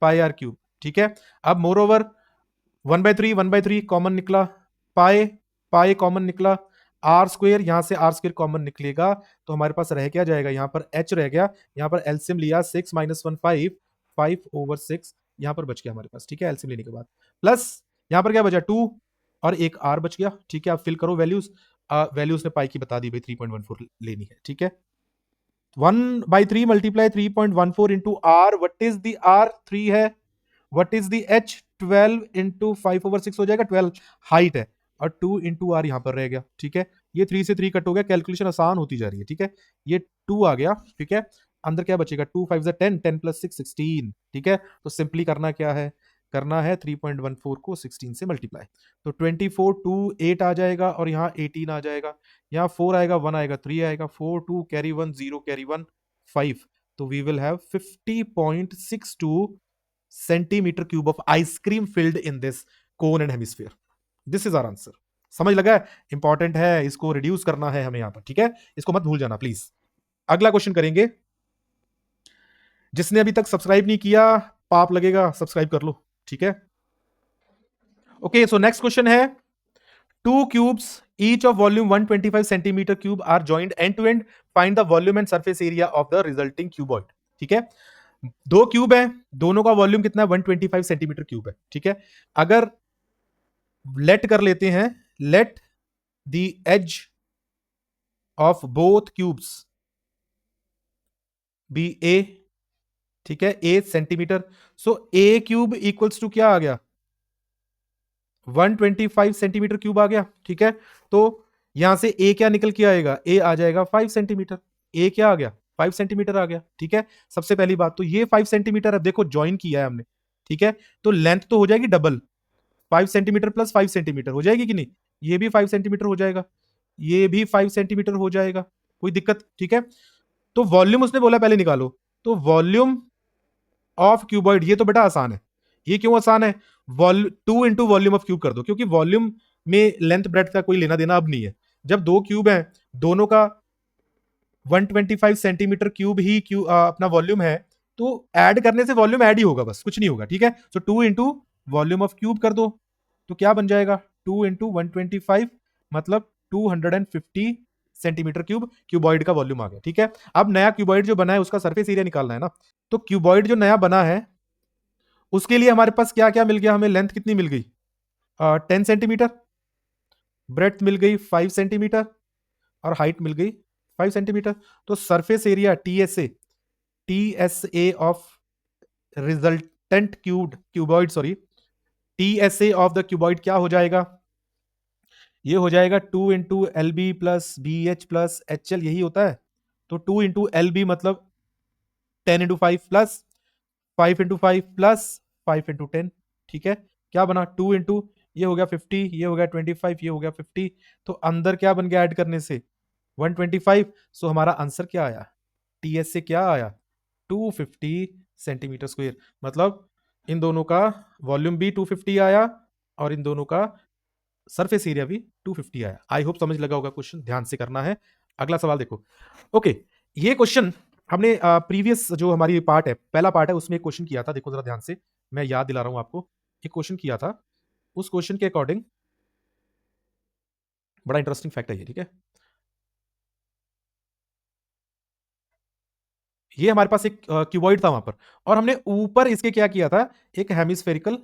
पाई आर क्यूब, ठीक है। अब मोर ओवर 1/3 कॉमन निकला, पाई पाई कॉमन निकला, आर स्क्वायर, यहां से आर स्क्वायर कॉमन निकलेगा, तो हमारे पास रह क्या जाएगा, यहां पर एच रह गया, यहां पर एलसीएम लिया 6 - 1 5 5/6, यहां पर बच गया हमारे पास, ठीक है, एलसीएम लेने के बाद, प्लस यहां पर क्या बचा 2 और एक आर बच गया, ठीक है, आप फिल करो वैल्यूज, वैल्यूज ने पाई की बता दी भाई 3.14 लेनी है, ठीक है, 1/3 multiply 3.14 into R, what is the R 3 है, what is the H 12 into 5/6 हो जाएगा, 12 हाइट है, और 2 इंटू आर यहां पर रह गया, ठीक है। ये 3 से 3 कट हो गया, कैलकुलेशन आसान होती जा रही है, ठीक है। ये 2 आ गया, ठीक है। अंदर क्या बचेगा, 2 5 10, 10 प्लस 6 16, ठीक है। तो सिंपली करना क्या है, करना है 3.14 को 16 से मल्टीप्लाई, तो 24 2 8 आ जाएगा, और यहाँ 18 आ जाएगा, यहाँ 4 आएगा, 1 आएगा, 3 आएगा, 4 2 कैरी 1 0 कैरी 1 5, तो we will have 50.62 centimetre cube of ice cream filled in this cone and hemisphere. This is our answer. समझ लगा है, इंपॉर्टेंट है, इसको रिड्यूस करना है हमें यहां पर, ठीक है। इसको मत भूल जाना प्लीज। अगला क्वेश्चन करेंगे, जिसने अभी तक सब्सक्राइब नहीं किया पाप लगेगा, सब्सक्राइब कर लो, ठीक है। ओके, सो नेक्स्ट क्वेश्चन है, two cubes each of volume 125 centimeter cube are joined end to end, find the volume and surface area of the resulting cuboid, ठीक है। दो क्यूब है, दोनों का वॉल्यूम कितना है, 125 सेंटीमीटर क्यूब है, ठीक है। अगर लेट कर लेते हैं, let the edge of both cubes be a, ठीक है, a centimetre, so a cube equals to क्या आ गया, 125 सेंटीमीटर क्यूब आ गया, ठीक है। तो यहां से ए क्या निकल के आएगा, ए आ जाएगा 5 सेंटीमीटर, ए क्या आ गया, 5 सेंटीमीटर आ गया, ठीक है। सबसे पहली बात तो ये 5 सेंटीमीटर, अब देखो ज्वाइन किया है हमने, ठीक है, तो लेंथ तो हो जाएगी डबल, 5 सेंटीमीटर प्लस 5 सेंटीमीटर हो जाएगी कि नहीं, ये भी 5 सेंटीमीटर हो जाएगा, ये भी 5 सेंटीमीटर हो जाएगा, कोई दिक्कत, ठीक है। तो वॉल्यूम उसने बोला पहले निकालो, तो वॉल्यूम ऑफ क्यूबॉइड, ये तो बेटा आसान है। ये क्यों आसान है, 2 इंटू वॉल्यूम ऑफ क्यूब कर दो, क्योंकि वॉल्यूम में लेंथ ब्रेथ का कोई लेना देना अब नहीं है। जब दो क्यूब हैं, दोनों का 125 सेंटीमीटर क्यूब ही अपना वॉल्यूम है, तो ऐड करने से वॉल्यूम ऐड ही होगा, बस कुछ नहीं होगा, ठीक है। सो 2 इंटू वॉल्यूम ऑफ क्यूब कर दो, तो क्या बन जाएगा, 2 इंटू 125 मतलब 250 सेंटीमीटर क्यूब, क्यूबॉइड का वॉल्यूम आ गया, ठीक है। अब नया क्यूबॉइड जो बना है उसका सरफेस एरिया निकालना है ना, तो क्यूबॉइड जो नया बना है उसके लिए हमारे पास क्या क्या मिल गया, हमें लेंथ कितनी मिल गई, 10 सेंटीमीटर, ब्रेड्थ मिल गई 5 सेंटीमीटर, और हाइट मिल गई 5 सेंटीमीटर। तो surface area TSA of resultant cuboid, sorry, TSA of the cuboid क्या हो जाएगा, ये हो जाएगा 2 into L B plus B H plus H L, यही होता है। तो 2 इंटू एल बी मतलब 10 into 5 plus 5 into 5 plus 5 into 10, ठीक है। क्या बना, 2 इंटू, ये हो गया 50, ये हो गया 25, ये हो गया 50, तो अंदर क्या बन गया ऐड करने से 125। सो हमारा आंसर क्या आया, टीएस से क्या आया, 250 सेंटीमीटर स्क्वायर, मतलब इन दोनों का वॉल्यूम भी 250 आया, और इन दोनों का सरफेस एरिया भी 250 आया। आई होप समझ लगा होगा, क्वेश्चन ध्यान से करना है। अगला सवाल देखो, ओके, ये क्वेश्चन हमने प्रीवियस जो हमारी पार्ट है, पहला पार्ट है, उसमें एक क्वेश्चन किया था, देखो जरा ध्यान से, मैं याद दिला रहा हूं आपको, एक क्वेश्चन किया था, उस क्वेश्चन के अकॉर्डिंग बड़ा इंटरेस्टिंग फैक्ट है ये, ठीक है। ये हमारे पास एक क्यूबॉइड था वहां पर, और हमने ऊपर इसके क्या किया था, एक हेमिस्फेरिकल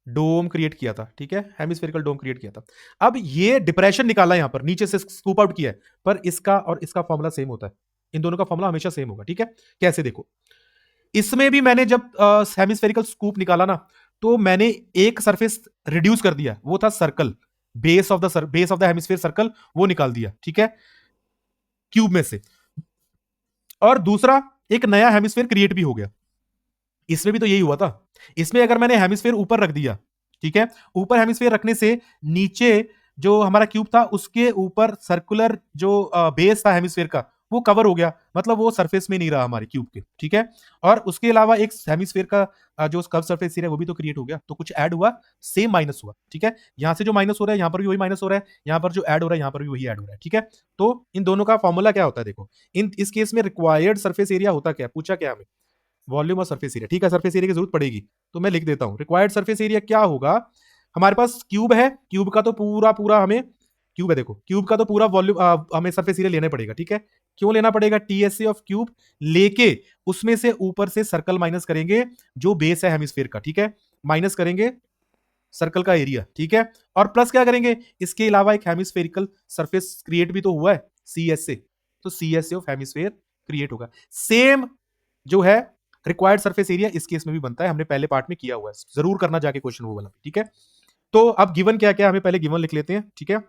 डोम क्रिएट किया था, ठीक है, हेमिस्फेरिकल डोम क्रिएट किया था। अब ये डिप्रेशन निकाला यहां पर, नीचे से स्कूप आउट किया है, पर इसका और इसका फॉर्मूला सेम होता है, इन दोनों का फॉर्मूला हमेशा सेम होगा, ठीक है। कैसे, देखो, इसमें भी मैंने जब हेमिस्फेरिकल स्कूप निकाला ना, तो मैंने एक सरफेस रिड्यूस कर दिया, वो था circle, base of the hemisphere circle, वो निकाल दिया, ठीक है, क्यूब में से, और दूसरा एक नया हेमिस्फेयर क्रिएट भी हो गया। इसमें भी तो यही हुआ था, इसमें अगर मैंने हेमिस्फेयर ऊपर रख दिया, ठीक है, ऊपर हेमिस्फेयर रखने से नीचे जो हमारा क्यूब था उसके ऊपर सर्कुलर जो बेस था हेमिस्फेयर का, वो कवर हो गया, मतलब वो सरफेस में नहीं रहा हमारे क्यूब के, ठीक है। और उसके अलावा एक हेमिस्फेयर का जो कर्व सरफेस एरिया वो भी तो क्रिएट हो गया, तो कुछ ऐड हुआ, सेम माइनस हुआ, ठीक है। यहां से जो माइनस हो रहा है यहां पर भी वही माइनस हो रहा है, यहां पर जो ऐड हो रहा है यहां पर भी वही ऐड हो रहा है, ठीक है। तो इन दोनों का फॉर्मूला क्या होता है, देखो, इस केस में रिक्वायर्ड सरफेस एरिया होता क्या, पूछा क्या हमें, वॉल्यूम और सरफेस एरिया, ठीक है, सरफेस एरिया की जरूरत पड़ेगी, तो मैं लिख देता हूं, रिक्वायर्ड सरफेस एरिया क्या होगा, हमारे पास क्यूब है, क्यूब का तो पूरा पूरा हमें, क्यूब है देखो, क्यूब का तो पूरा वॉल्यूम हमें सरफेस एरिया लेना पड़ेगा, ठीक है। क्यों लेना पड़ेगा, टीएसए ऑफ क्यूब लेके उसमें से ऊपर से सर्कल माइनस करेंगे जो बेस है हेमिस्फीयर का, ठीक है, माइनस करेंगे सर्कल का एरिया, ठीक है, और प्लस क्या करेंगे, इसके अलावा एक हेमिस्फेरिकल सरफेस क्रिएट भी तो हुआ है, सी एस ए, तो C S A of hemisphere create होगा। सेम जो है रिक्वायर्ड सरफेस एरिया इस केस में भी बनता है, हमने पहले पार्ट में किया हुआ है, जरूर करना जाके क्वेश्चन वो वाला, ठीक है। तो अब गिवन क्या क्या, हमें पहले गिवन लिख लेते हैं, ठीक है।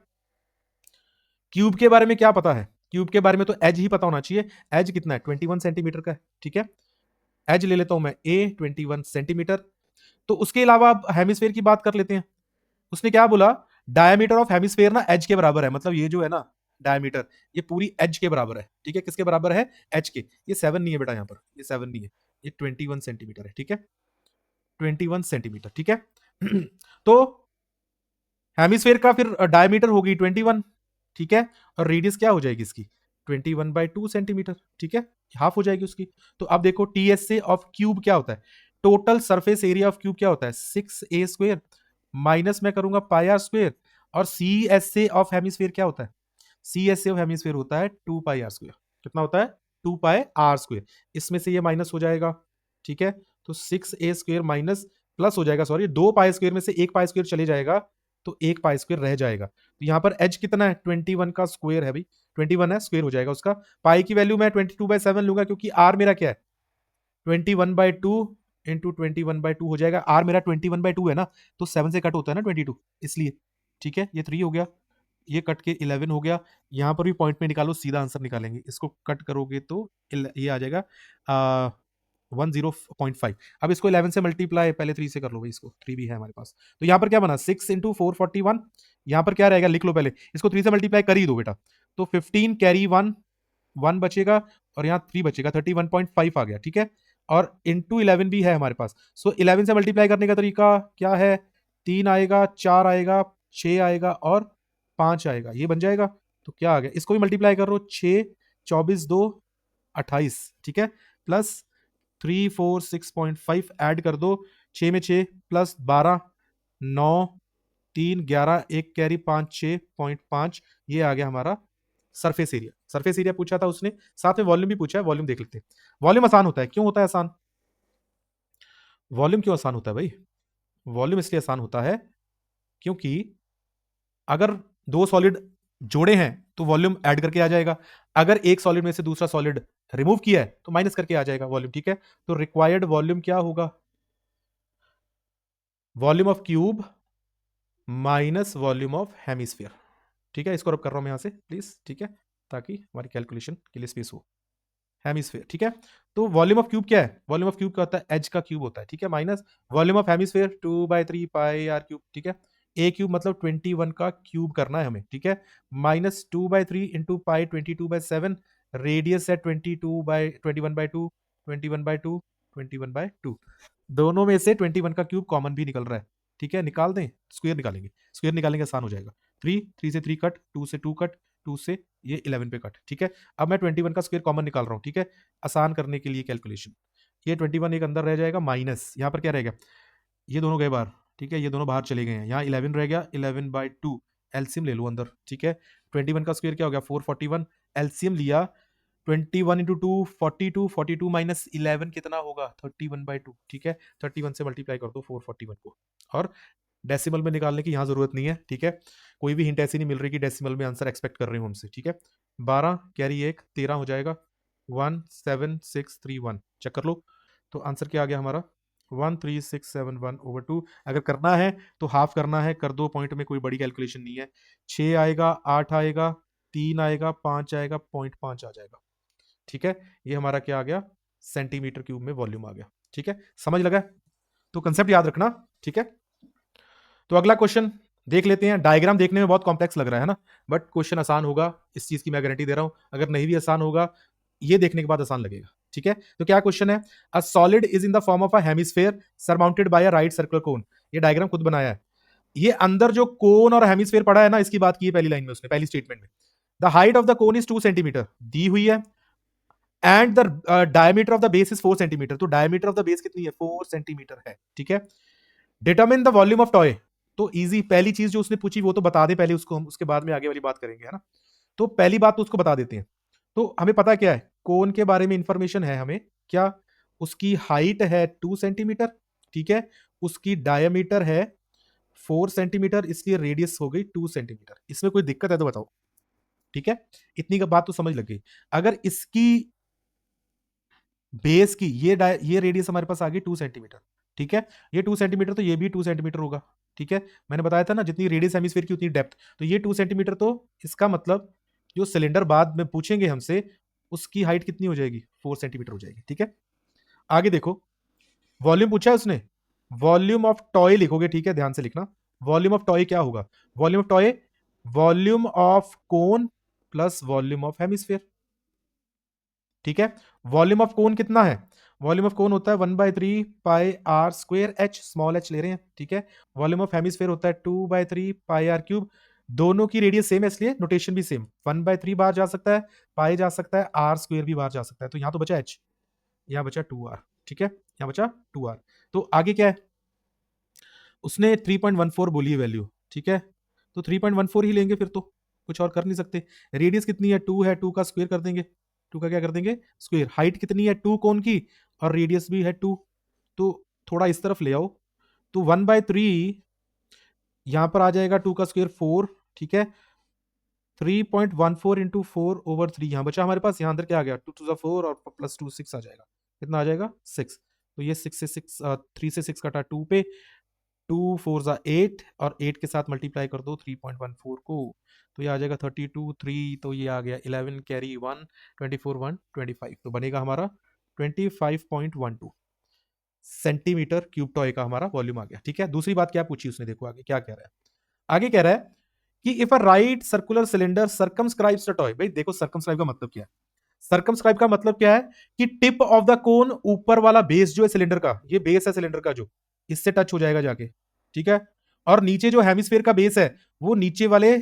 क्यूब के बारे में क्या पता है, क्यूब के बारे में तो एज ही पता होना चाहिए। एज कितना है, 21 सेंटीमीटर का है, ठीक है। एज ले लेता हूं मैं ए 21 सेंटीमीटर। तो उसके अलावा अब हेमिस्फेयर की बात कर लेते हैं। उसने क्या बोला, डायमीटर ऑफ हेमिस्फेयर ना एज के बराबर है, मतलब ये जो है ना डायमीटर, ये पूरी एज के बराबर है, ठीक है। किसके बराबर है, एज के। ये 7 नहीं है बेटा, यहां पर ये 7 नहीं है, ये 21 सेंटीमीटर है, ठीक है। 21 सेंटीमीटर, ठीक है। तो हेमिस्फेयर का फिर डायमीटर होगी 21, ठीक है। और रेडियस क्या हो जाएगी इसकी, 21/2 सेंटीमीटर, ठीक है। हाफ हो जाएगी उसकी। तो अब देखो टीएसए ऑफ क्यूब क्या होता है, total surface area of cube क्या होता है, 6a² माइनस मैं करूंगा पाई आर स्क्वेयर, और C S A of hemisphere क्या होता है, C S A of hemisphere होता है 2πr²। कितना होता है, 2πr²। इसमें से ये माइनस हो जाएगा, ठीक है। तो 6a² माइनस प्लस हो जाएगा, सॉरी 2π² में से 1π² चले जाएगा, तो 1π² रह जाएगा। तो यहां पर एच कितना है, 21 का स्क्वायर है भाई, 21 है, स्क्वायर हो जाएगा उसका। पाई की वैल्यू मैं 22/7 लूंगा, क्योंकि आर मेरा क्या है 21/2 इंटू 21/2 हो जाएगा। आर मेरा 21/2 है ना, तो 7 से कट होता है ना 22, इसलिए, ठीक है। ये 3 हो गया, ये कट के 11 हो गया। यहां पर भी पॉइंट में निकालो, सीधा आंसर निकालेंगे। इसको कट करोगे तो ये आ जाएगा 10.5। अब इसको 11 से मल्टीप्लाई पहले 3 से कर लो भाई, इसको 3 भी है हमारे पास। तो यहां पर क्या बना, 6 इंटू 441। यहां पर क्या रहेगा, लिख लो पहले, इसको 3 से मल्टीप्लाई कर ही दो बेटा। तो 15 कैरी 1 1 बचेगा, और यहाँ 3 बचेगा, 31.5 आ गया, ठीक है। और इंटू 11 भी है हमारे पास। सो 11 से मल्टीप्लाई करने का तरीका क्या है, 3 आएगा, 4 आएगा, 6 आएगा और 5 आएगा, ये बन जाएगा। तो क्या आ गया, इसको भी मल्टीप्लाई करो, 6 24 2 28, ठीक है। प्लस 3 4 6.5 ऐड कर दो, 6 में 6 प्लस 12 9 3 11 1 कैरी 5 6.5, ये आ गया हमारा सरफेस एरिया। सरफेस एरिया पूछा था उसने, साथ में वॉल्यूम भी पूछा है, वॉल्यूम देख लेते हैं। वॉल्यूम आसान होता है, क्यों होता है आसान, वॉल्यूम क्यों आसान होता है भाई, वॉल्यूम इसलिए आसान होता है क्योंकि अगर दो सॉलिड जोड़े हैं तो वॉल्यूम ऐड करके आ जाएगा, अगर एक सॉलिड में से दूसरा सॉलिड रिमूव किया है तो माइनस करके आ जाएगा वॉल्यूम, ठीक है। तो रिक्वायर्ड वॉल्यूम क्या होगा, volume of cube minus volume of hemisphere, ठीक है। इसको रब कर रहा हूं मैं यहां से प्लीज, ठीक है, ताकि हमारी कैलकुलेशन के लिए स्पेस हो। हेमिस्फीयर, ठीक है। तो वॉल्यूम ऑफ क्यूब क्या है, वॉल्यूम ऑफ क्यूब क्या होता है, एच का क्यूब होता है, ठीक है, minus volume of hemisphere 2/3 pi R cube, ठीक है। ए क्यूब मतलब 21 का क्यूब करना है हमें, ठीक है। माइनस 2/3 इंटू पाई 22/7, रेडियस है 21/2 21/2 21/2, दोनों में से 21 का क्यूब कॉमन भी निकल रहा है, ठीक है। निकाल दें, स्क्वायर निकालेंगे, स्क्वायर निकालेंगे आसान हो जाएगा। 3 से 3 कट, 2 से 2 कट, 2 से ये 11 पे कट, ठीक है। अब मैं 21 का स्क्वायर कॉमन निकाल रहा हूं, ठीक है, आसान करने के लिए कैलकुलेशन। ये 21 एक अंदर रह जाएगा, माइनस यहां पर क्या रहेगा, ये दोनों गए बाहर, ठीक है, ये दोनों बाहर चले गए हैं, यहाँ 11 रह गया, 11/2 एलसीएम ले लो अंदर, ठीक है। 21 का स्क्वायर क्या हो गया 441, एलसीएम लिया 21 इंटू 2 42, 42 माइनस 11 कितना होगा 31/2, ठीक है। 31 से मल्टीप्लाई कर दो 441 को, और डेसिमल में निकालने की यहां जरूरत नहीं है, ठीक है। कोई भी हिंट ऐसी नहीं मिल रही कि डेसिमल में आंसर एक्सपेक्ट कर रहे हो हमसे, ठीक है। 12 कैरी 1 13 हो जाएगा, 17631 चेक कर लो। तो आंसर क्या आ गया हमारा 13671/2। अगर करना है तो हाफ करना है, कर दो, पॉइंट में कोई बड़ी कैलकुलेशन नहीं है। 6 आएगा, 8 आएगा, 3 आएगा, 5 आएगा, 0.5 आ जाएगा, ठीक है। ये हमारा क्या आ गया, सेंटीमीटर क्यूब में वॉल्यूम आ गया, ठीक है। समझ लगा, तो कंसेप्ट याद रखना, ठीक है। तो अगला क्वेश्चन देख लेते हैं। डायग्राम देखने में बहुत कॉम्प्लेक्स लग रहा है ना, बट क्वेश्चन आसान होगा, इस चीज की मैं गारंटी दे रहा हूं। अगर नहीं भी आसान होगा, ये देखने के बाद आसान लगेगा, ठीक है। तो क्या क्वेश्चन है, a solid is in the form of a hemisphere surmounted bye a right circular cone. ये डायग्राम खुद बनाया है। ये अंदर जो कोन और हेमिस्फेयर पड़ा है ना, इसकी बात की है पहली लाइन में उसने, पहली स्टेटमेंट में। The height of the cone is 2 centimetre दी हुई है, and the diameter of the base is 4 centimetre. तो डायमीटर ऑफ द बेस कितनी है, 4 सेंटीमीटर है, ठीक है। Determine the volume of toy. तो इजी, पहली चीज जो उसने पूछी वो तो बता दे पहले उसको, हम उसके बाद में आगे वाली बात करेंगे, है ना। तो पहली बात तो उसको बता देते हैं। तो हमें पता क्या है, कोन के बारे में इंफॉर्मेशन है हमें, क्या, उसकी हाइट है 2 सेंटीमीटर, ठीक है। उसकी डायमीटर है 4 सेंटीमीटर, इसलिए रेडियस हो गई 2 सेंटीमीटर। इसमें कोई दिक्कत है तो बताओ, ठीक है। इतनी का बात तो समझ लग गई। अगर इसकी बेस की ये रेडियस हमारे पास आ गई 2 सेंटीमीटर, ठीक है। ये 2 सेंटीमीटर तो ये भी 2 सेंटीमीटर होगा, ठीक है। मैंने बताया था ना जितनी रेडियस हेमिस्फीयर की उतनी डेप्थ, तो ये 2 सेंटीमीटर, तो इसका मतलब जो सिलेंडर बाद में पूछेंगे हमसे उसकी हाइट कितनी हो जाएगी, 4 सेंटीमीटर हो जाएगी, ठीक है। आगे देखो, वॉल्यूम पूछा है उसने, वॉल्यूम ऑफ टॉय लिखोगे, ठीक है, ध्यान से लिखना। वॉल्यूम ऑफ टॉय क्या होगा, volume of toy volume of cone plus volume of hemisphere, ठीक है। वॉल्यूम ऑफ कोन कितना है, वॉल्यूम ऑफ कोन होता है 1/3 pi are square h, small h ले रहे हैं, ठीक है। वॉल्यूम ऑफ हेमिस्फीयर होता है 2/3 पाई आर क्यूब, दोनों की रेडियस सेम है इसलिए नोटेशन भी सेम, 1/3 बाहर जा सकता है, पाई जा सकता है, आर स्क्वायर भी बाहर जा सकता है, तो यहां तो बचा एच, यहां बचा 2r, ठीक है, यहां बचा 2r। तो आगे क्या है, उसने 3.14 बोली है वैल्यू, ठीक है, तो 3.14 ही लेंगे फिर, तो कुछ और कर नहीं सकते। रेडियस कितनी है, 2 है, 2 का स्क्वायर कर देंगे, 2 का क्या कर देंगे, स्क्वायर। हाइट कितनी है, 2 कोन की, और रेडियस भी है 2, तो थोड़ा इस तरफ ले आओ, तो 1/3 यहां पर आ जाएगा, 2 का स्क्वायर 4, ठीक है। 3.14 इंटू 4/3 यहां बचा हमारे पास, यहां अंदर क्या आ गया, 2 to the 4 और प्लस 2 6 आ जाएगा, कितना आ जाएगा 6, तो ये 6 से 6 3 से 6 कटा 2 पे, 2 4 जा 8 और 8 के साथ मल्टीप्लाई कर दो 3.14 को, तो ये आ जाएगा 32 3, तो ये आ गया 11 कैरी 1 24 1 25, तो बनेगा हमारा 25.12 सेंटीमीटर क्यूब टॉय का हमारा वॉल्यूम आ गया, ठीक है। दूसरी बात क्या पूछी उसने, देखो आगे क्या कह रहा है, आगे कह रहा है कि if a right circular cylinder circumscribes the toy, भाई देखो सर्कमस्क्राइब का मतलब क्या है, सर्कमस्क्राइब का मतलब क्या है कि टिप ऑफ द कोन, ऊपर वाला बेस जो है सिलेंडर का, ये बेस है सिलेंडर का जो, इससे टच हो जाएगा जाके, ठीक है। और नीचे जो हेमिस्फीयर का बेस है वो नीचे वाले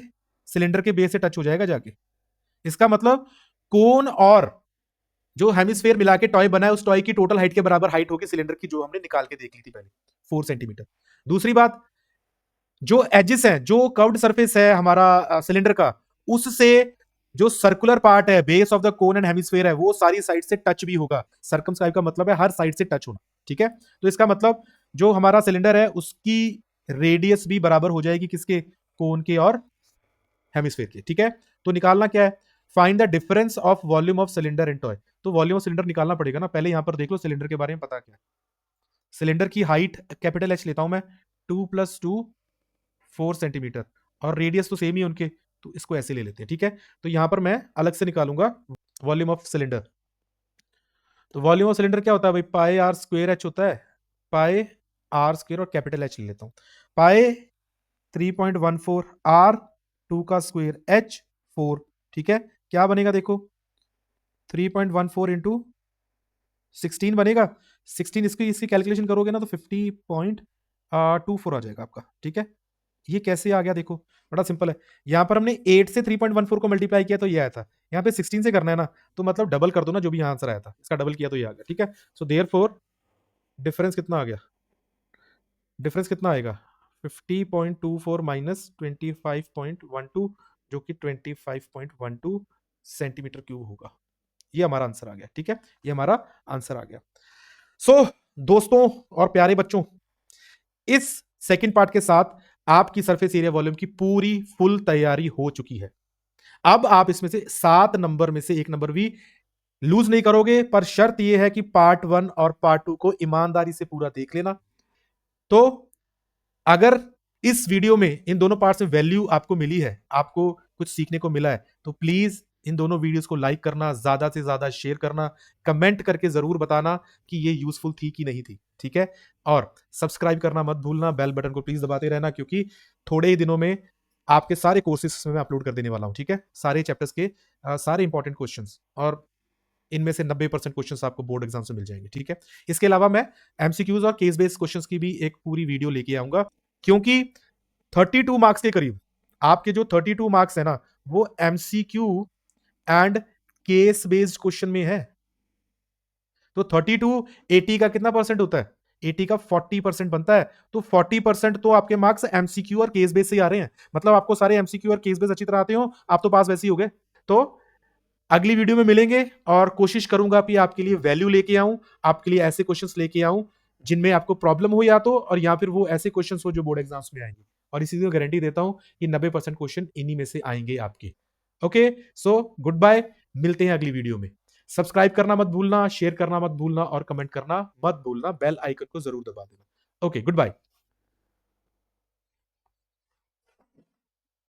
सिलेंडर के बेस से टच हो जाएगा जाके, इसका मतलब कोन और जो हेमिस्फीयर मिला के टॉय बना है, उस टॉय की टोटल हाइट के बराबर हाइट होगी सिलेंडर की, जो हमने निकाल के देख ली थी पहले, 4 सेंटीमीटर। दूसरी बात, जो एजिस है, जो कर्व्ड सरफेस है हमारा सिलेंडर का, उससे जो सर्कुलर पार्ट है, base of the cone and hemisphere है, वो सारी साइड से टच भी होगा। सर्कमस्क्राइब का मतलब है हर साइड से टच होना, ठीक है। तो इसका मतलब जो हमारा सिलेंडर है उसकी रेडियस भी बराबर हो जाएगी किसके, कोन के और हेमिस्फीयर के, ठीक है। तो निकालना क्या है, find the difference of volume of cylinder and toy, तो वॉल्यूम ऑफ सिलेंडर निकालना पड़ेगा ना, पहले यहां पर देख लो सिलेंडर के बारे में पता क्या है। सिलेंडर की हाइट कैपिटल एच लेता हूं मैं, 2 + 2 4 सेंटीमीटर, और रेडियस तो सेम ही उनके, तो इसको ऐसे ले लेते हैं, ठीक है। तो यहां पर मैं अलग से निकालूंगा वॉल्यूम ऑफ सिलेंडर, तो वॉल्यूम ऑफ सिलेंडर क्या होता है भाई, पाई आर स्क्वायर एच होता है, पाई आर स्क्वायर और कैपिटल एच ले लेता हूं, पाई 3.14 आर, 2 का स्क्वायर एच 4, ठीक है। क्या बनेगा देखो, 3.14 इंटू 16 बनेगा, 16 इसकी इसकी कैलकुलेशन करोगे ना तो 50.24 आ जाएगा आपका, ठीक है। ये कैसे आ गया देखो, बड़ा सिंपल है, यहां पर हमने 8 से 3.14 को मल्टीप्लाई किया तो ये आया था, यहां पे 16 से करना है ना, तो मतलब डबल कर दो ना, जो भी आंसर आया था इसका डबल किया तो ये आ गया, ठीक है। सो देयरफॉर डिफरेंस कितना आ गया, डिफरेंस कितना आएगा, 50.24 माइनस 25.12, जो कि 25.12 सेंटीमीटर क्यूब होगा, ये हमारा आंसर आ गया, ठीक है, ये हमारा आंसर आ गया। सो दोस्तों और प्यारे बच्चों, इस सेकंड पार्ट के साथ आपकी सरफेस एरिया वॉल्यूम की पूरी फुल तैयारी हो चुकी है। अब आप इसमें से 7 नंबर में से 1 नंबर भी लूज नहीं करोगे, पर शर्त यह है कि पार्ट 1 और पार्ट 2 को ईमानदारी से पूरा देख लेना। तो अगर इस वीडियो में इन दोनों पार्ट्स में वैल्यू आपको मिली है, आपको कुछ सीखने को मिला है, तो प्लीज इन दोनों वीडियोस को लाइक करना, ज्यादा से ज्यादा शेयर करना, कमेंट करके जरूर बताना कि ये यूजफुल थी कि नहीं थी, ठीक है। और सब्सक्राइब करना मत भूलना, बेल बटन को प्लीज दबाते रहना, क्योंकि थोड़े ही दिनों में आपके सारे कोर्सेज में अपलोड कर देने वाला हूं, ठीक है, सारे चैप्टर्स के सारे इंपॉर्टेंट क्वेश्चंस, और इनमें से 90% क्वेश्चंस आपको बोर्ड एग्जाम से मिल जाएंगे, ठीक है। इसके अलावा मैं एमसीक्यूज और केस बेस्ड क्वेश्चंस की भी एक पूरी वीडियो लेके आऊंगा, क्योंकि 32 मार्क्स के करीब आपके जो 32 मार्क्स है ना, वो MCQ and case based question में है। तो 32 80 का कितना परसेंट होता है, 80 का 40% बनता है, तो 40% तो आपके मार्क्स एमसीक्यू और केस बेस से आ रहे हैं, मतलब आपको सारे एमसीक्यू और केस बेस अच्छी तरह आते हो, आप तो पास वैसे ही हो गए। तो अगली वीडियो में मिलेंगे, और कोशिश करूंगा कि आपके लिए वैल्यू लेके आऊं, आपके लिए ऐसे क्वेश्चंस लेके आऊं जिनमें आपको प्रॉब्लम हो या तो, और या फिर वो ऐसे क्वेश्चंस हो जो बोर्ड एग्जाम्स में आएंगे, और इसी की गारंटी देता हूं कि 90% क्वेश्चन इन्हीं में से आएंगे आपके। ओके, सो गुड बाय, मिलते हैं अगली वीडियो में। सब्सक्राइब करना मत भूलना, शेयर करना मत भूलना और कमेंट करना मत भूलना। बेल आइकन को जरूर दबा देना। Okay, good bye.